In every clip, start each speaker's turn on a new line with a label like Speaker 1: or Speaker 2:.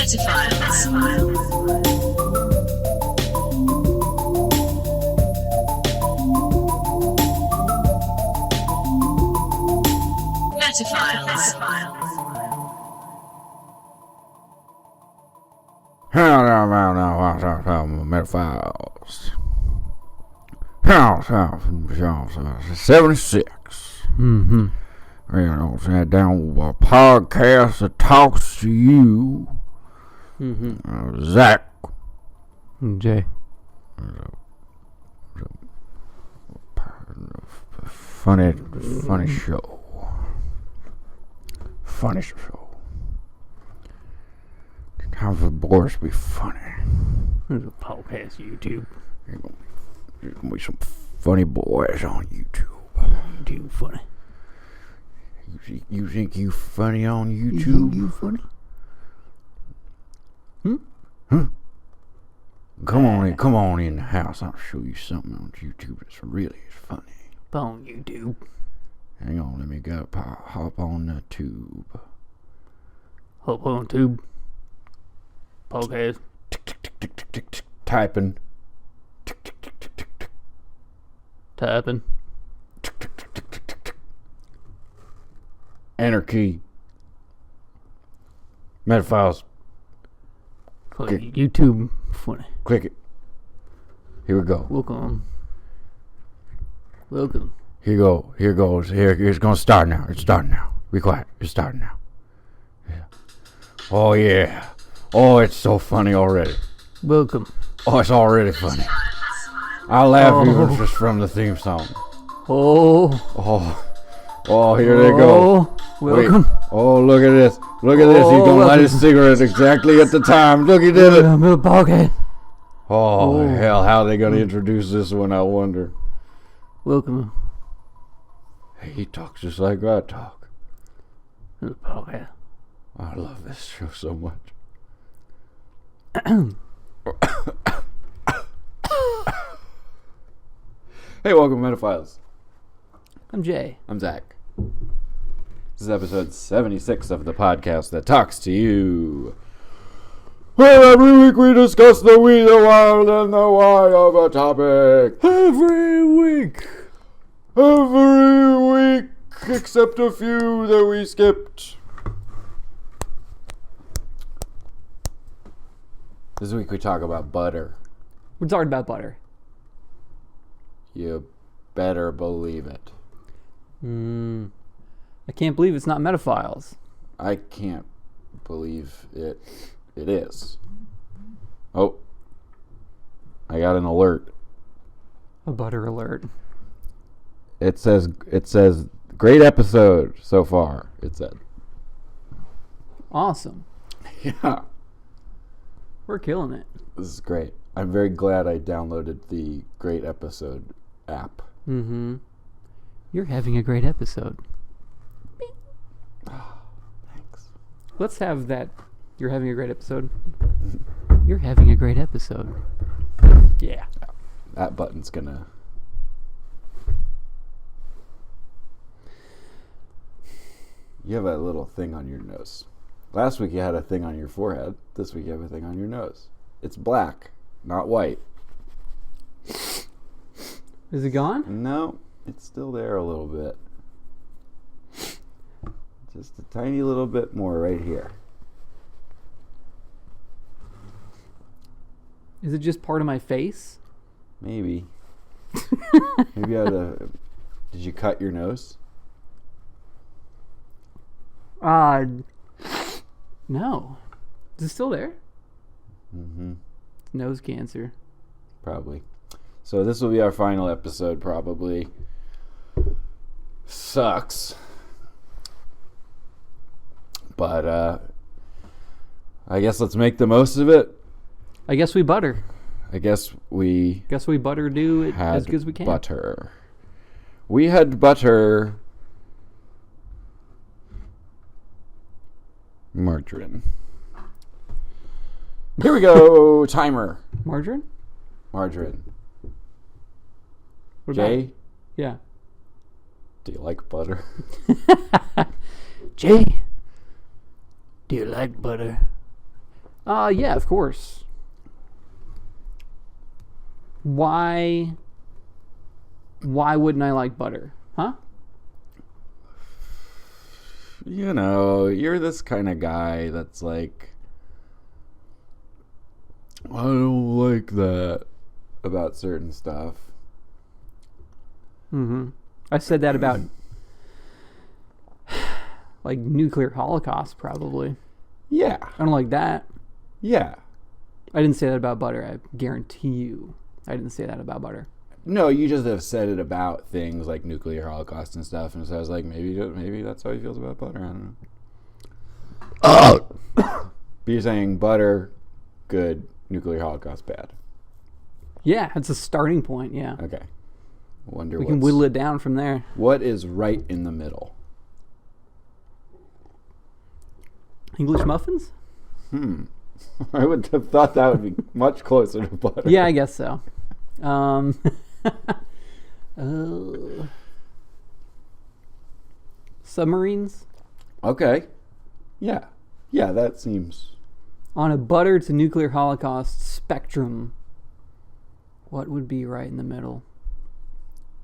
Speaker 1: Metaphiles. 76.
Speaker 2: Mm-hmm.
Speaker 1: You know, sat down with a podcast that talks to you.
Speaker 2: Mm-hmm.
Speaker 1: Zach.
Speaker 2: Jay.
Speaker 1: Funny show. Funny show. Time for boys to be funny.
Speaker 2: There's a podcast YouTube.
Speaker 1: There's gonna be some funny boys on YouTube.
Speaker 2: YouTube funny.
Speaker 1: You think you funny on YouTube?
Speaker 2: You funny?
Speaker 1: Huh? Come on in the house. I'll show you something on YouTube that's really funny.
Speaker 2: On YouTube.
Speaker 1: Hang on, let me hop on the tube.
Speaker 2: Hop on tube. Podcast.
Speaker 1: Typing.
Speaker 2: Tapping.
Speaker 1: Enter key. Metaphiles.
Speaker 2: YouTube funny.
Speaker 1: Click it. Here we go.
Speaker 2: Welcome.
Speaker 1: Here goes. It's gonna start now. It's starting now. Be quiet. It's starting now. Yeah. Oh yeah. Oh, it's so funny already.
Speaker 2: Welcome.
Speaker 1: Oh, it's already funny. I laugh even just from the theme song.
Speaker 2: Oh,
Speaker 1: here they go.
Speaker 2: Welcome.
Speaker 1: Wait. Oh, look at this. Look at this. He's gonna light his cigarette exactly at the time. Look, he did it.
Speaker 2: Podcast.
Speaker 1: Oh, hell, how are they gonna introduce this one, I wonder.
Speaker 2: Welcome.
Speaker 1: Hey, he talks just like I talk.
Speaker 2: Podcast.
Speaker 1: I love this show so much. Hey, welcome to Metaphiles.
Speaker 2: I'm Jay.
Speaker 1: I'm Zach. This is episode 76 of the podcast that talks to you. Well, every week we discuss the we, the wild, and the why of a topic. Every week, except a few that we skipped. This week we talk about butter.
Speaker 2: We're talking about butter.
Speaker 1: You better believe it.
Speaker 2: I can't believe it's not Metaphiles.
Speaker 1: I can't believe it. It is. Oh, I got an alert.
Speaker 2: A butter alert.
Speaker 1: It says great episode so far. It said.
Speaker 2: Awesome.
Speaker 1: Yeah.
Speaker 2: We're killing it.
Speaker 1: This is great. I'm very glad I downloaded the great episode app.
Speaker 2: Mm-hmm. You're having a great episode.
Speaker 1: Oh, thanks.
Speaker 2: Let's have that. You're having a great episode. You're having a great episode. Yeah.
Speaker 1: That button's gonna. You have a little thing on your nose. Last week you had a thing on your forehead. This week you have a thing on your nose. It's black, not white.
Speaker 2: Is it gone?
Speaker 1: No, it's still there a little bit. Just a tiny little bit more right here.
Speaker 2: Is it just part of my face?
Speaker 1: Maybe. Maybe you had a... Did you cut your nose?
Speaker 2: No. Is it still there?
Speaker 1: Mm-hmm.
Speaker 2: Nose cancer.
Speaker 1: Probably. So this will be our final episode, probably. Sucks. But, I guess let's make the most of it.
Speaker 2: I guess we butter.
Speaker 1: I guess we
Speaker 2: butter do it as good as we can.
Speaker 1: Butter. We had butter. Margarine. Here we go. Timer.
Speaker 2: Margarine?
Speaker 1: Margarine.
Speaker 2: What
Speaker 1: Jay?
Speaker 2: about? Yeah.
Speaker 1: Do you like butter?
Speaker 2: Jay, do you like butter? Yeah, of course. Why wouldn't I like butter? Huh?
Speaker 1: You know, you're this kind of guy that's like, I don't like that about certain stuff.
Speaker 2: Mm-hmm. I said that about like nuclear holocaust, probably.
Speaker 1: Yeah.
Speaker 2: I don't like that.
Speaker 1: Yeah.
Speaker 2: I didn't say that about butter. I guarantee you. I didn't say that about butter.
Speaker 1: No, you just have said it about things like nuclear holocaust and stuff, and so I was like, maybe that's how he feels about butter. I don't know. But you're saying butter, good, nuclear holocaust, bad.
Speaker 2: Yeah, it's a starting point, yeah.
Speaker 1: Okay. We
Speaker 2: can whittle it down from there.
Speaker 1: What is right in the middle?
Speaker 2: English muffins?
Speaker 1: I would have thought that would be much closer to butter.
Speaker 2: Yeah, I guess so. Submarines?
Speaker 1: Okay. Yeah. Yeah, that seems...
Speaker 2: On a butter to nuclear holocaust spectrum, what would be right in the middle?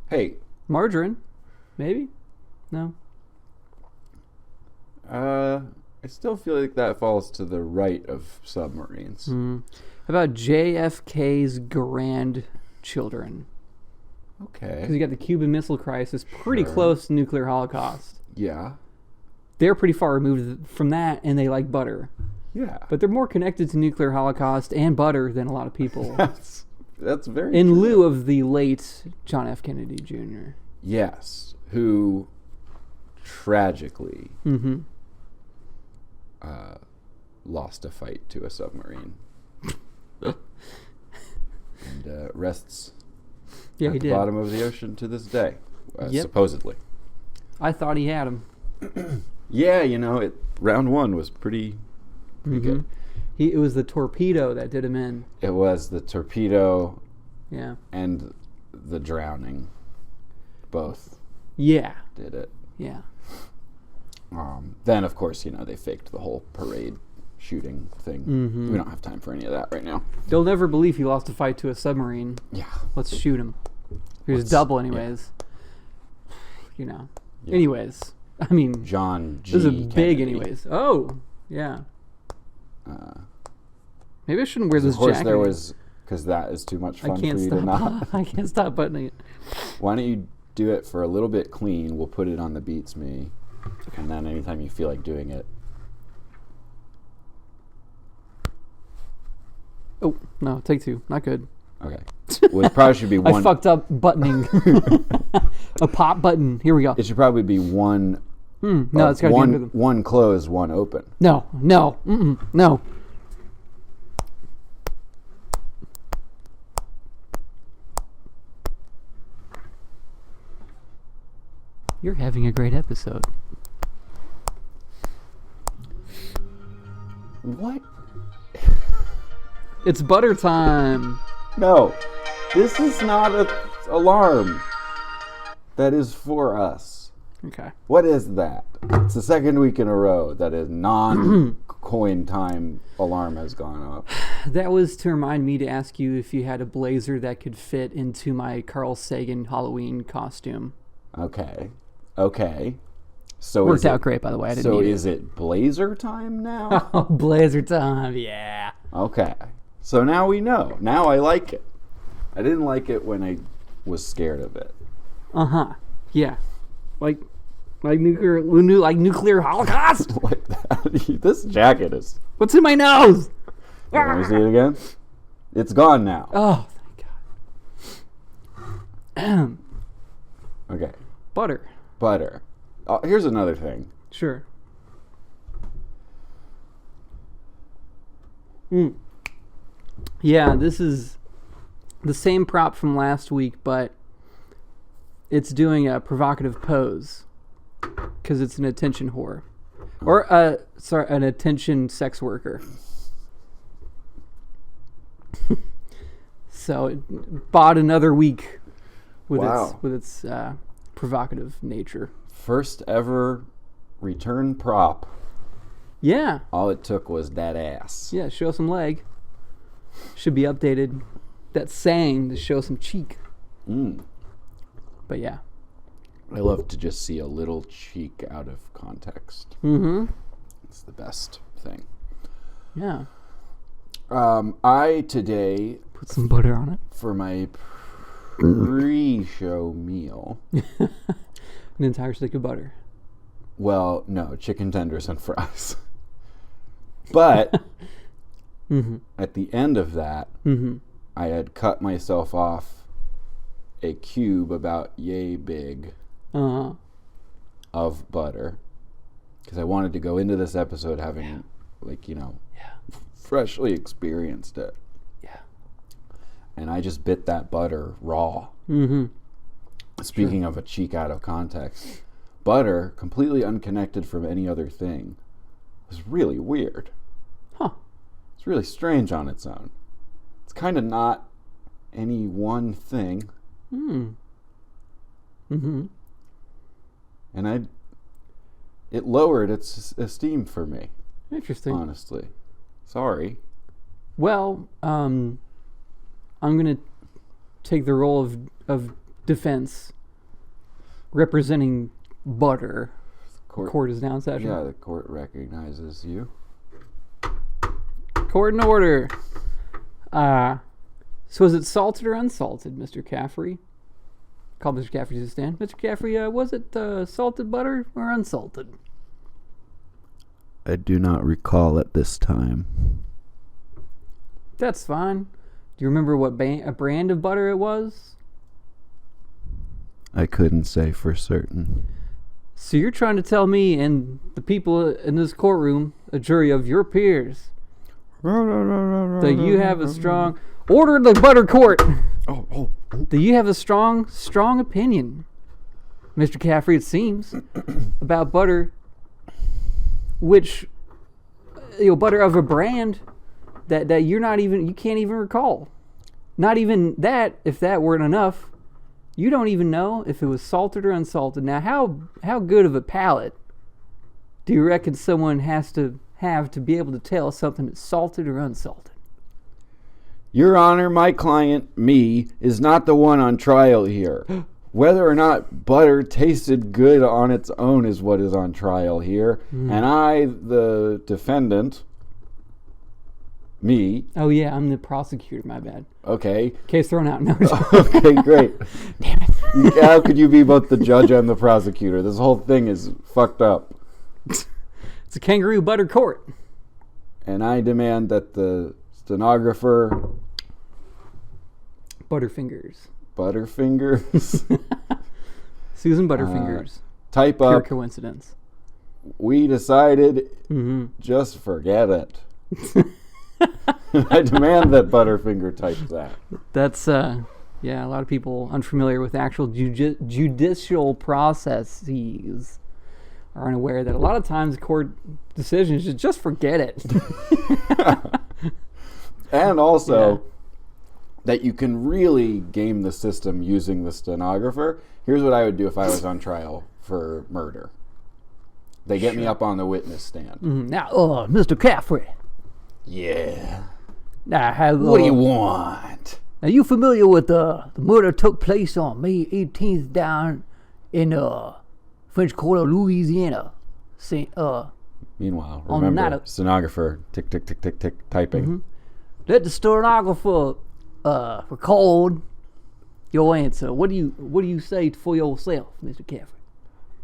Speaker 1: Hey.
Speaker 2: Margarine? Maybe? No?
Speaker 1: I still feel like that falls to the right of submarines.
Speaker 2: How about JFK's grandchildren?
Speaker 1: Okay.
Speaker 2: Because you got the Cuban Missile Crisis, pretty close to nuclear holocaust.
Speaker 1: Yeah.
Speaker 2: They're pretty far removed from that, and they like butter.
Speaker 1: Yeah.
Speaker 2: But they're more connected to nuclear holocaust and butter than a lot of people.
Speaker 1: That's very
Speaker 2: in
Speaker 1: true.
Speaker 2: lieu of the late John F. Kennedy Jr.
Speaker 1: Yes, who tragically lost a fight to a submarine. And rests at the bottom of the ocean to this day, supposedly.
Speaker 2: I thought he had him.
Speaker 1: Yeah, you know, round one was pretty good.
Speaker 2: It was the torpedo that did him in.
Speaker 1: It was the torpedo and the drowning. Both did it.
Speaker 2: Yeah.
Speaker 1: Then, of course, you know, they faked the whole parade shooting thing. We don't have time for any of that right now.
Speaker 2: They'll never believe he lost a fight to a submarine.
Speaker 1: Yeah.
Speaker 2: Let's shoot him. He was double anyways. Yeah. You know. Yeah. Anyways. I mean,
Speaker 1: John G.
Speaker 2: This is a big
Speaker 1: Kennedy.
Speaker 2: anyways. Oh, yeah. Maybe I shouldn't wear this jacket.
Speaker 1: Of course there was, because that is too much fun for you to not.
Speaker 2: I can't stop buttoning it.
Speaker 1: Why don't you do it for a little bit clean? We'll put it on the Beats Me. And then anytime you feel like doing it.
Speaker 2: Oh, no, take two. Not good.
Speaker 1: Okay. Well, it probably should be one.
Speaker 2: I fucked up buttoning. A pop button. Here we go.
Speaker 1: It should probably be one.
Speaker 2: No, it's got to be under them.
Speaker 1: One closed, one open.
Speaker 2: No. No. You're having a great episode.
Speaker 1: What?
Speaker 2: It's butter time.
Speaker 1: No, this is not an alarm. That is for us.
Speaker 2: Okay.
Speaker 1: What is that? It's the second week in a row that a non-coin time alarm has gone off.
Speaker 2: That was to remind me to ask you if you had a blazer that could fit into my Carl Sagan Halloween costume.
Speaker 1: Okay. So
Speaker 2: worked out great, by the way. I didn't
Speaker 1: so
Speaker 2: need
Speaker 1: is it blazer time now?
Speaker 2: Oh, blazer time, yeah.
Speaker 1: Okay. So now we know. Now I like it. I didn't like it when I was scared of it.
Speaker 2: Yeah. Like nuclear holocaust.
Speaker 1: Like that. This jacket is.
Speaker 2: What's in my nose?
Speaker 1: Let me see it again. It's gone now.
Speaker 2: Oh, thank God.
Speaker 1: Okay.
Speaker 2: Butter.
Speaker 1: Oh, here's another thing.
Speaker 2: Sure. Yeah, this is the same prop from last week, but it's doing a provocative pose because it's an attention whore. Or, an attention sex worker. So it bought another week with its provocative nature.
Speaker 1: First ever return prop
Speaker 2: Yeah.
Speaker 1: All it took was that ass.
Speaker 2: Yeah, show some leg. Should be updated. That saying to show some cheek. But yeah.
Speaker 1: I love to just see a little cheek out of context.
Speaker 2: Mm-hmm.
Speaker 1: It's the best thing.
Speaker 2: Yeah.
Speaker 1: I today
Speaker 2: Put some butter on it.
Speaker 1: for my pre-show meal.
Speaker 2: An entire stick of butter.
Speaker 1: Well, no, chicken tenders and fries. But at the end of that, I had cut myself off a cube about yay big of butter because I wanted to go into this episode having, freshly experienced it.
Speaker 2: Yeah.
Speaker 1: And I just bit that butter raw. Speaking of a cheek out of context, butter, completely unconnected from any other thing, was really weird.
Speaker 2: Huh.
Speaker 1: It's really strange on its own. It's kind of not any one thing. And it lowered its esteem for me.
Speaker 2: Interesting.
Speaker 1: Honestly. Sorry.
Speaker 2: Well, I'm going to take the role of defense, representing butter. Court is now in session.
Speaker 1: Yeah, the court recognizes you.
Speaker 2: Court in order. So is it salted or unsalted, Mr. Caffrey? Call Mr. Caffrey to the stand. Mr. Caffrey, was it salted butter or unsalted?
Speaker 1: I do not recall at this time.
Speaker 2: That's fine. Do you remember what brand of butter it was?
Speaker 1: I couldn't say for certain.
Speaker 2: So you're trying to tell me and the people in this courtroom, a jury of your peers, that you have a strong... Order the butter court! That you have a strong opinion, Mr. Caffrey, it seems, about butter, which, butter of a brand that you can't even recall. Not even that, if that weren't enough, you don't even know if it was salted or unsalted. Now, how good of a palate do you reckon someone has to have to be able to tell something is salted or unsalted?
Speaker 1: Your Honor, my client, me, is not the one on trial here. Whether or not butter tasted good on its own is what is on trial here. And I, the defendant, me...
Speaker 2: Oh, yeah, I'm the prosecutor, my bad.
Speaker 1: Okay.
Speaker 2: Case thrown out. No.
Speaker 1: Okay, great.
Speaker 2: Damn it.
Speaker 1: How could you be both the judge and the prosecutor? This whole thing is fucked up.
Speaker 2: It's a kangaroo butter court.
Speaker 1: And I demand that the stenographer...
Speaker 2: Butterfingers. Susan Butterfingers.
Speaker 1: Type
Speaker 2: Pure
Speaker 1: up...
Speaker 2: coincidence.
Speaker 1: We decided... Just forget it. I demand that Butterfinger types that.
Speaker 2: That's, a lot of people unfamiliar with actual judicial processes are unaware that a lot of times court decisions just forget it.
Speaker 1: And also that you can really game the system using the stenographer. Here's what I would do if I was on trial for murder. They get me up on the witness stand.
Speaker 2: Now, Mr. Caffrey.
Speaker 1: Yeah.
Speaker 2: Now,
Speaker 1: what do you want?
Speaker 2: Are you familiar with the murder took place on May 18th down in French Quarter, Louisiana?
Speaker 1: Meanwhile, remember, stenographer, tick, tick, tick, tick, tick, typing.
Speaker 2: Let the stenographer record your answer. What do you say for yourself, Mr. Caffrey?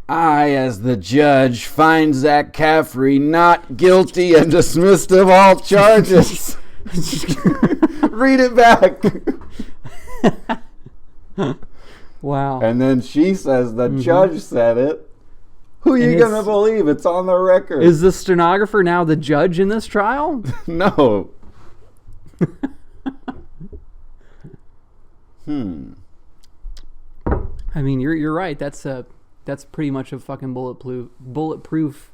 Speaker 1: I, as the judge, find Zach Caffrey not guilty and dismissed of all charges. Read it back.
Speaker 2: Wow.
Speaker 1: And then she says the judge said it. Who are you going to believe? It's on the record.
Speaker 2: Is the stenographer now the judge in this trial?
Speaker 1: No.
Speaker 2: I mean, you're right. That's pretty much a fucking bulletproof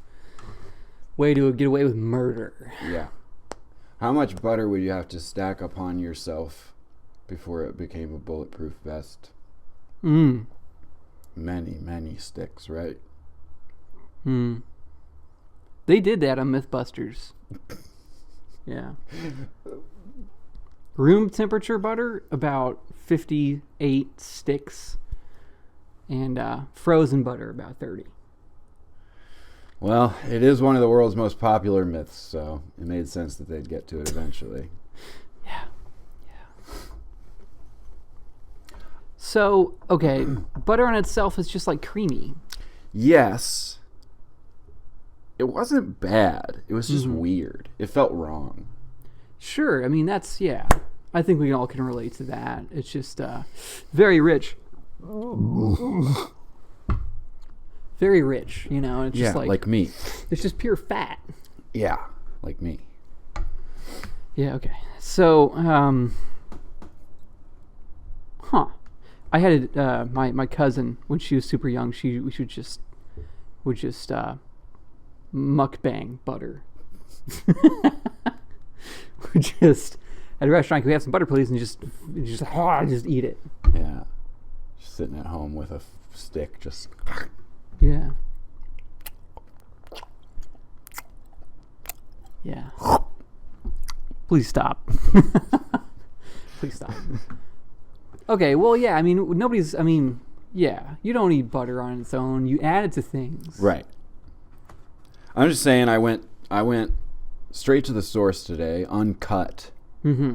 Speaker 2: way to get away with murder.
Speaker 1: Yeah. How much butter would you have to stack upon yourself before it became a bulletproof vest? Many, many sticks, right?
Speaker 2: They did that on Mythbusters. Yeah. Room temperature butter, about 58 sticks. And frozen butter, about 30.
Speaker 1: Well, it is one of the world's most popular myths, so it made sense that they'd get to it eventually.
Speaker 2: Yeah. So, okay, butter on itself is just like creamy.
Speaker 1: Yes. It wasn't bad. It was just weird. It felt wrong.
Speaker 2: Sure, I mean, that's, yeah. I think we all can relate to that. It's just very rich. Very rich, you know. It's just
Speaker 1: like me.
Speaker 2: It's just pure fat.
Speaker 1: Yeah, like me.
Speaker 2: Yeah, okay. So, I had my cousin, when she was super young, she would just mukbang butter. We just at a restaurant, can we have some butter, please? And just eat it.
Speaker 1: Yeah, just sitting at home with a stick, just.
Speaker 2: Yeah. Yeah. Please stop. Please stop. Okay, well, yeah, I mean, yeah, you don't eat butter on its own. You add it to things.
Speaker 1: Right. I'm just saying I went straight to the source today, uncut.
Speaker 2: Mm-hmm.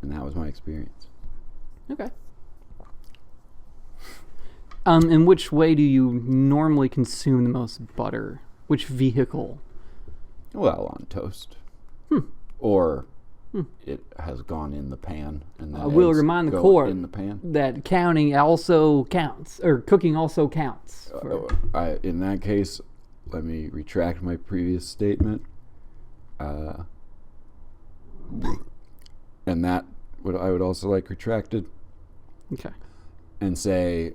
Speaker 1: And that was my experience.
Speaker 2: Okay. In which way do you normally consume the most butter? Which vehicle?
Speaker 1: Well, on toast. Or it has gone in the pan. And then
Speaker 2: I will remind the court
Speaker 1: in the pan.
Speaker 2: that counting also counts, or cooking also counts.
Speaker 1: In that case, let me retract my previous statement. And that I would also like retracted.
Speaker 2: Okay.
Speaker 1: And say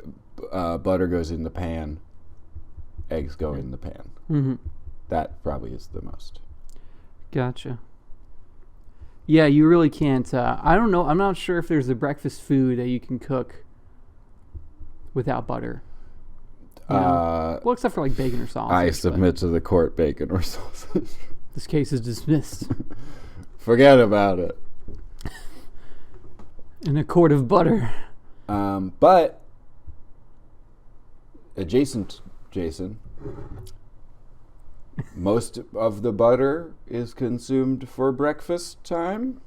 Speaker 1: butter goes in the pan, eggs go in the pan.
Speaker 2: Mm-hmm.
Speaker 1: That probably is the most.
Speaker 2: Gotcha. Yeah, you really can't. I don't know. I'm not sure if there's a breakfast food that you can cook without butter. You know? Well, except for like bacon or sausage.
Speaker 1: I submit to the court bacon or sausage.
Speaker 2: This case is dismissed.
Speaker 1: Forget about it.
Speaker 2: In a court of butter.
Speaker 1: But adjacent, Jason, most of the butter is consumed for breakfast time.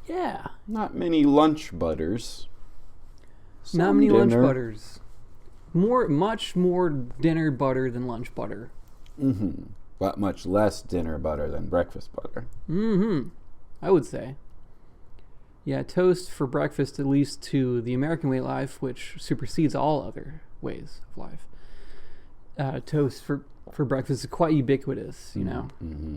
Speaker 2: Yeah.
Speaker 1: Not many lunch butters.
Speaker 2: Not many lunch butters. Much more dinner butter than lunch butter.
Speaker 1: Mm-hmm. But much less dinner butter than breakfast butter.
Speaker 2: Mm-hmm. I would say. Yeah, toast for breakfast, at least to the American way of life, which supersedes all other ways of life. Toast for breakfast is quite ubiquitous, you know.
Speaker 1: Mm-hmm.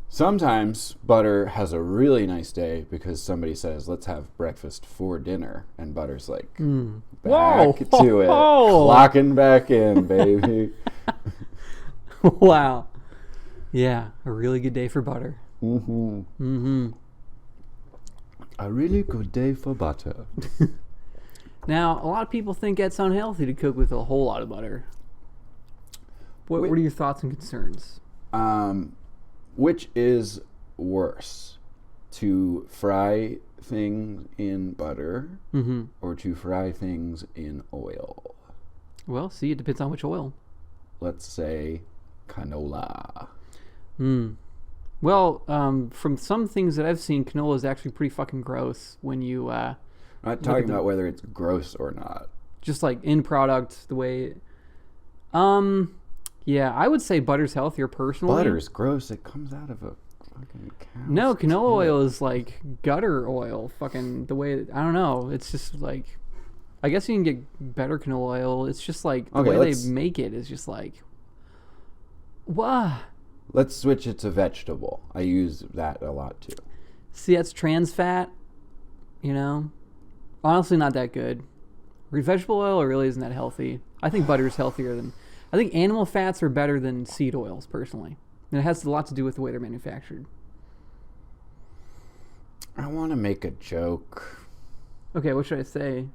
Speaker 1: Sometimes butter has a really nice day because somebody says, let's have breakfast for dinner. And butter's like, back to it. Clocking back in, baby.
Speaker 2: Wow. Yeah, a really good day for butter.
Speaker 1: Mm-hmm.
Speaker 2: Mm-hmm.
Speaker 1: A really good day for butter.
Speaker 2: Now, a lot of people think it's unhealthy to cook with a whole lot of butter. What are your thoughts and concerns?
Speaker 1: Which is worse? To fry things in butter or to fry things in oil?
Speaker 2: Well, see, it depends on which oil.
Speaker 1: Let's say canola.
Speaker 2: Well, from some things that I've seen, canola is actually pretty fucking gross when you... I'm
Speaker 1: not talking about whether it's gross or not.
Speaker 2: Just like in product, the way... Yeah, I would say butter's healthier personally.
Speaker 1: Butter's gross. It comes out of a fucking cow.
Speaker 2: No, canola oil is like gutter oil. Fucking the way... I don't know. It's just like... I guess you can get better canola oil. It's just like the way they make it is just like... Wah.
Speaker 1: Let's switch it to vegetable. I use that a lot too.
Speaker 2: See, that's trans fat, you know? Honestly, not that good. Vegetable oil really isn't that healthy. I think butter is healthier than... I think animal fats are better than seed oils, personally. And it has a lot to do with the way they're manufactured.
Speaker 1: I want to make a joke.
Speaker 2: Okay, what should I say?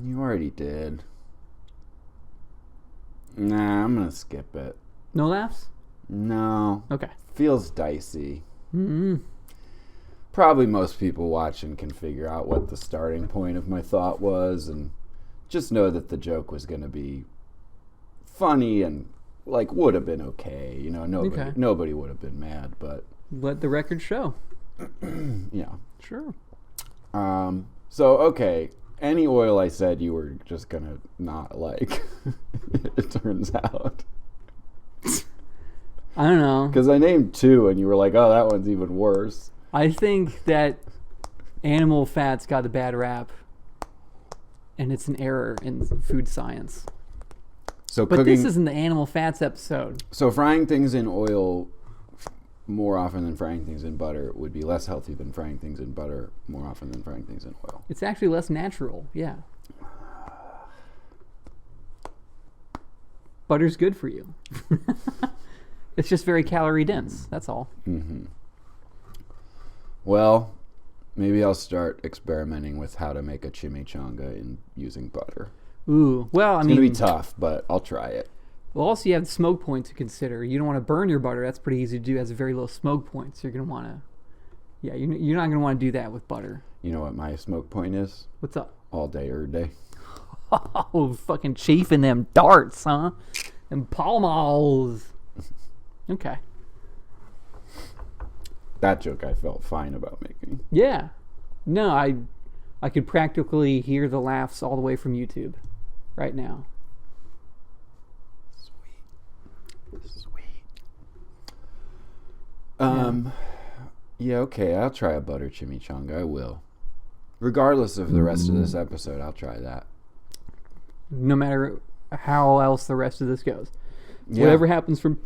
Speaker 1: You already did. Nah, I I'm going to skip it.
Speaker 2: No laughs?
Speaker 1: No.
Speaker 2: Okay.
Speaker 1: Feels dicey.
Speaker 2: Mm-hmm.
Speaker 1: Probably most people watching can figure out what the starting point of my thought was, and just know that the joke was going to be funny and like would have been okay. You know, nobody would have been mad, but
Speaker 2: let the record show.
Speaker 1: Yeah.
Speaker 2: Sure.
Speaker 1: So okay, any oil I said you were just gonna not like. It turns out.
Speaker 2: I don't know.
Speaker 1: Because I named 2, and you were like, "Oh, that one's even worse."
Speaker 2: I think that animal fats got a bad rap, and it's an error in food science.
Speaker 1: So
Speaker 2: but this isn't the animal fats episode.
Speaker 1: So frying things in oil more often than frying things in butter would be less healthy than frying things in butter more often than frying things in oil.
Speaker 2: It's actually less natural, yeah. Butter's good for you. It's just very calorie dense, that's all.
Speaker 1: Mm-hmm. Well, maybe I'll start experimenting with how to make a chimichanga in using butter.
Speaker 2: Ooh, well,
Speaker 1: It's going to be tough, but I'll try it.
Speaker 2: Well, also you have the smoke point to consider. You don't want to burn your butter. That's pretty easy to do. It has a very low smoke point, so you're going to want to... Yeah, you're not going to want to do that with butter.
Speaker 1: You know what my smoke point is?
Speaker 2: What's up?
Speaker 1: All day, every day.
Speaker 2: Oh, fucking chafing them darts, huh? And Pall Malls. Okay.
Speaker 1: That joke I felt fine about making.
Speaker 2: Yeah. No, I could practically hear the laughs all the way from YouTube right now.
Speaker 1: Sweet. Yeah, okay, I'll try a butter chimichanga. I will. Regardless of the rest of this episode, I'll try that.
Speaker 2: No matter how else the rest of this goes.
Speaker 1: Yeah.
Speaker 2: Whatever happens from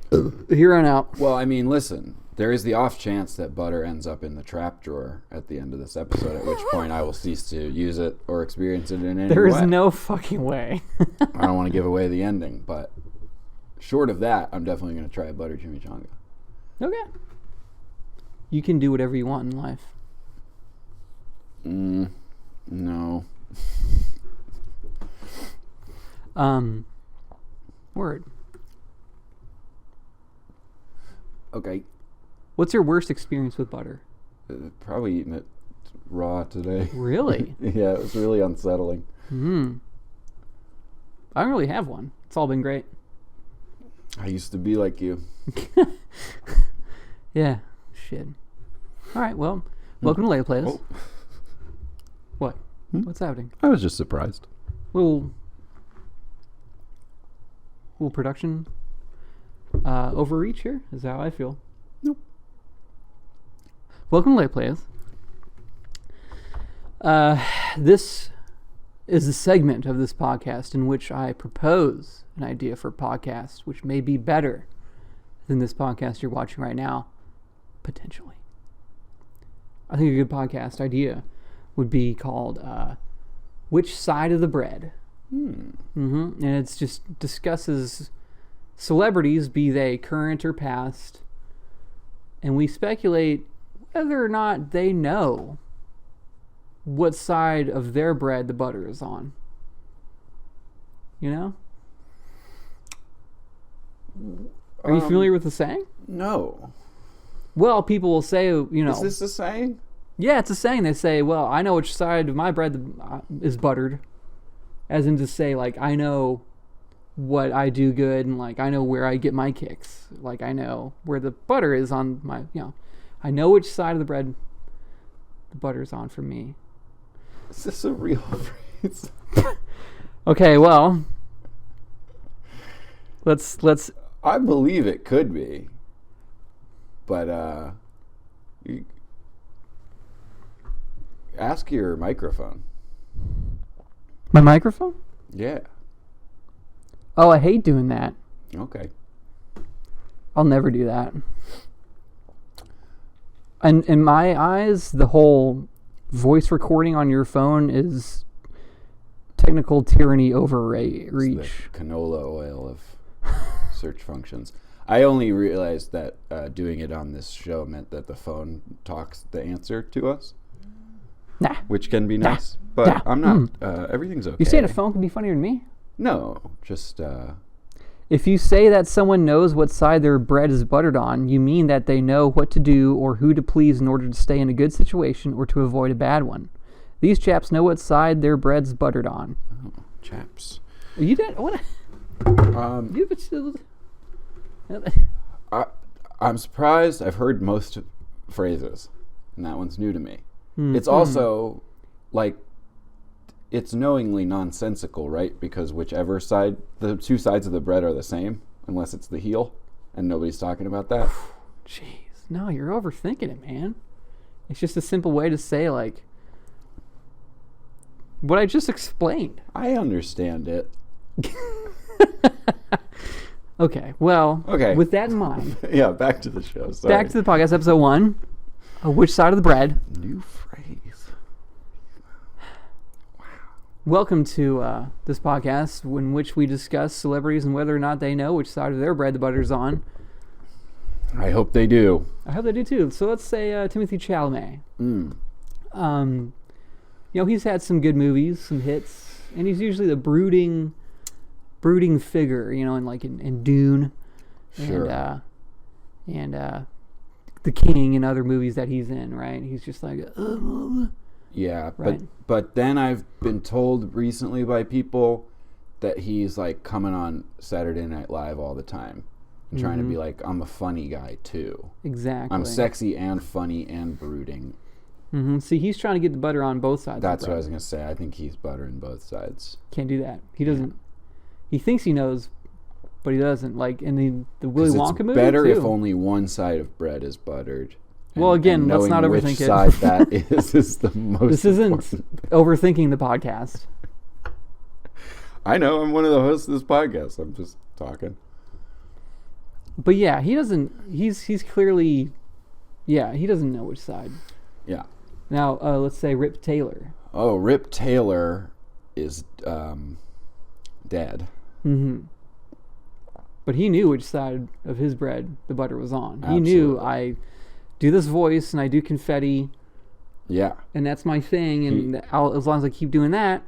Speaker 2: here on out.
Speaker 1: Well, I mean, listen, there is the off chance that butter ends up in the trap drawer at the end of this episode, at which point I will cease to use it or experience it in any way.
Speaker 2: There is no fucking way.
Speaker 1: I don't want to give away the ending, but short of that, I'm definitely going to try a butter chimichanga.
Speaker 2: Okay. You can do whatever you want in life.
Speaker 1: No.
Speaker 2: Word.
Speaker 1: Okay.
Speaker 2: What's your worst experience with butter?
Speaker 1: Probably eating it raw today.
Speaker 2: Really?
Speaker 1: Yeah, it was really unsettling.
Speaker 2: I don't really have one. It's all been great.
Speaker 1: I used to be like you.
Speaker 2: Yeah. Shit. All right. Well, welcome to Lay Plays.
Speaker 1: Oh.
Speaker 2: What? What's happening?
Speaker 1: I was just surprised.
Speaker 2: Little production overreach here is how I feel.
Speaker 1: Nope.
Speaker 2: Welcome to Lay Plays. This is a segment of this podcast in which I propose an idea for a podcast which may be better than this podcast you're watching right now, potentially. I think a good podcast idea would be called Which Side of the Bread? And it just discusses celebrities, be they current or past, and we speculate whether or not they know what side of their bread the butter is on. You know? Are you familiar with the saying?
Speaker 1: No.
Speaker 2: Well, people will say, you know...
Speaker 1: Is this a saying?
Speaker 2: Yeah, it's a saying. They say, well, I know which side of my bread is buttered. As in to say, like, I know what I do good and, like, I know where I get my kicks. Like, I know where the butter is on my, you know. I know which side of the bread the butter's on for me.
Speaker 1: Is this a real phrase?
Speaker 2: Okay, well, let's.
Speaker 1: I believe it could be, but ask your microphone.
Speaker 2: My microphone?
Speaker 1: Yeah.
Speaker 2: Oh, I hate doing that.
Speaker 1: Okay.
Speaker 2: I'll never do that. And in my eyes, the whole voice recording on your phone is technical tyranny overreach.
Speaker 1: It's the canola oil of search functions. I only realized that doing it on this show meant that the phone talks the answer to us.
Speaker 2: Nah.
Speaker 1: Which can be nice. But
Speaker 2: Nah.
Speaker 1: I'm not. Everything's okay.
Speaker 2: You saying a phone could be funnier than me?
Speaker 1: No. Just...
Speaker 2: If you say that someone knows what side their bread is buttered on, you mean that they know what to do or who to please in order to stay in a good situation or to avoid a bad one. These chaps know what side their bread's buttered on.
Speaker 1: Oh, chaps.
Speaker 2: You did what?
Speaker 1: I'm surprised. I've heard most phrases, and that one's new to me. It's also like it's knowingly nonsensical, right? Because whichever side, the two sides of the bread are the same, unless it's the heel, and nobody's talking about that.
Speaker 2: Jeez, no, you're overthinking it, man. It's just a simple way to say like what I just explained.
Speaker 1: I understand it.
Speaker 2: Okay, well,
Speaker 1: okay.
Speaker 2: With that in mind.
Speaker 1: Yeah, back to the show. Sorry.
Speaker 2: Back to the podcast, episode 1. Which side of the bread?
Speaker 1: New phrase. Wow.
Speaker 2: Welcome to this podcast in which we discuss celebrities and whether or not they know which side of their bread the butter's on.
Speaker 1: I hope they do.
Speaker 2: I hope they do too. So let's say Timothée Chalamet. He's had some good movies, some hits, and he's usually the brooding figure, in Dune,
Speaker 1: sure.
Speaker 2: and The King and other movies that he's in, right? He's just like,
Speaker 1: yeah,
Speaker 2: right?
Speaker 1: but then I've been told recently by people that he's like coming on Saturday Night Live all the time and trying to be like, I'm a funny guy too.
Speaker 2: Exactly.
Speaker 1: I'm sexy and funny and brooding.
Speaker 2: See, he's trying to get the butter on both sides.
Speaker 1: That's what I was gonna say. I think he's buttering both sides.
Speaker 2: Can't do that. He doesn't. He thinks he knows, but he doesn't. Like in the Willy Wonka movie,
Speaker 1: better
Speaker 2: too.
Speaker 1: If only one side of bread is buttered.
Speaker 2: Well, again, let's not overthink
Speaker 1: which
Speaker 2: it.
Speaker 1: Side that is the most.
Speaker 2: This isn't overthinking the podcast.
Speaker 1: I know. I'm one of the hosts of this podcast. I'm just talking.
Speaker 2: But yeah, he doesn't. He's clearly, he doesn't know which side.
Speaker 1: Yeah.
Speaker 2: Now let's say Rip Taylor.
Speaker 1: Oh, Rip Taylor is dead.
Speaker 2: But he knew which side of his bread the butter was on.
Speaker 1: Absolutely.
Speaker 2: He knew I do this voice and I do confetti.
Speaker 1: Yeah.
Speaker 2: And that's my thing. And as long as I keep doing that,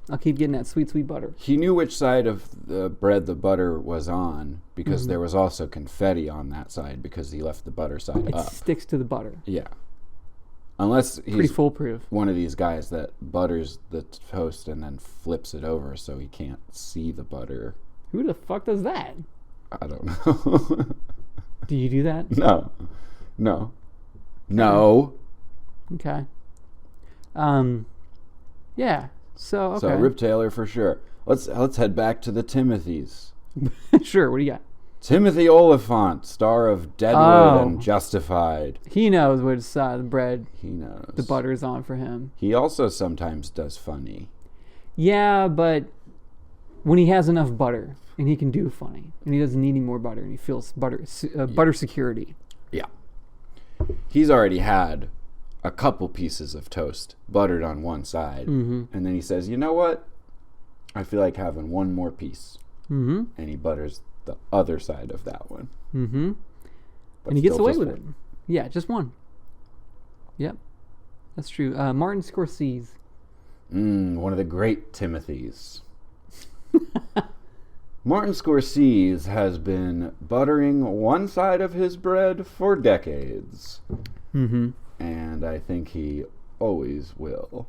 Speaker 2: I'll keep getting that sweet, sweet butter.
Speaker 1: He knew which side of the bread the butter was on because there was also confetti on that side because he left the butter side up.
Speaker 2: It sticks to the butter.
Speaker 1: Yeah. Unless he's
Speaker 2: pretty foolproof.
Speaker 1: One of these guys that butters the toast and then flips it over so he can't see the butter.
Speaker 2: Who the fuck does that?
Speaker 1: I don't know.
Speaker 2: Do you do that?
Speaker 1: No.
Speaker 2: Okay. Yeah. So okay.
Speaker 1: So Rip Taylor for sure. Let's head back to the Timothys.
Speaker 2: Sure. What do you got?
Speaker 1: Timothy Oliphant, star of Deadwood and Justified.
Speaker 2: He knows which side of the bread
Speaker 1: he knows
Speaker 2: the butter is on for him.
Speaker 1: He also sometimes does funny.
Speaker 2: Yeah, but when he has enough butter and he can do funny and he doesn't need any more butter and he feels butter security.
Speaker 1: Yeah. He's already had a couple pieces of toast buttered on one side. And then he says, you know what? I feel like having one more piece. And he butters the other side of that one.
Speaker 2: And he gets away with it. Yeah, just one. Yep. That's true. Martin Scorsese.
Speaker 1: One of the great Timothys. Martin Scorsese has been buttering one side of his bread for decades. And I think he always will.